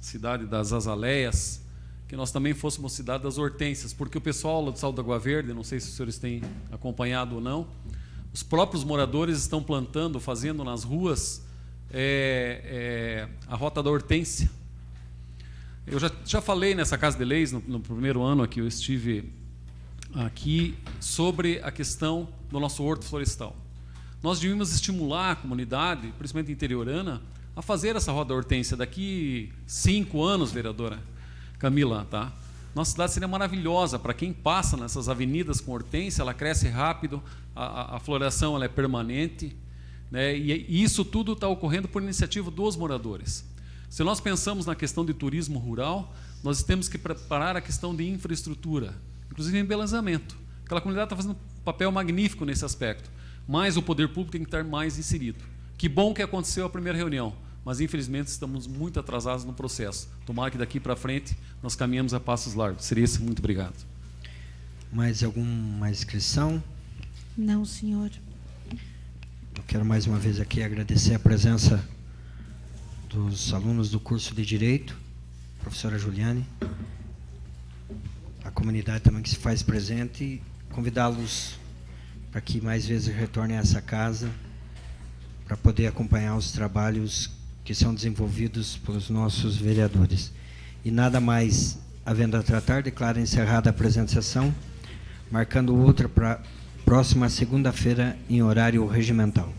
cidade das azaleias, que nós também fôssemos cidade das hortênsias, porque o pessoal lá do Salto da Água Verde, não sei se os senhores têm acompanhado ou não, os próprios moradores estão plantando, fazendo nas ruas a Rota da Hortênsia. Eu já falei nessa Casa de Leis, no primeiro ano que eu estive aqui, sobre a questão do nosso horto florestal. Nós devíamos estimular a comunidade, principalmente interiorana, a fazer essa Rota da Hortência daqui 5 anos, vereadora Camila, tá? nossa cidade seria maravilhosa. Para quem passa nessas avenidas com hortênsia, ela cresce rápido, a floração ela é permanente, né? E isso tudo está ocorrendo por iniciativa dos moradores. Se nós pensamos na questão de turismo rural, nós temos que preparar a questão de infraestrutura, inclusive embelezamento. Aquela comunidade está fazendo um papel magnífico nesse aspecto, mas o poder público tem que estar mais inserido. Que bom que aconteceu a primeira reunião, mas infelizmente estamos muito atrasados no processo. Tomara que daqui para frente nós caminhamos a passos largos. Seria isso, muito obrigado. Mais alguma inscrição? Não, senhor. Eu quero mais uma vez aqui agradecer a presença dos alunos do curso de Direito, professora Juliane, a comunidade também que se faz presente, e convidá-los para que mais vezes retornem a essa casa para poder acompanhar os trabalhos que são desenvolvidos pelos nossos vereadores. E nada mais havendo a tratar, declaro encerrada a presente sessão, marcando outra para próxima segunda-feira em horário regimental.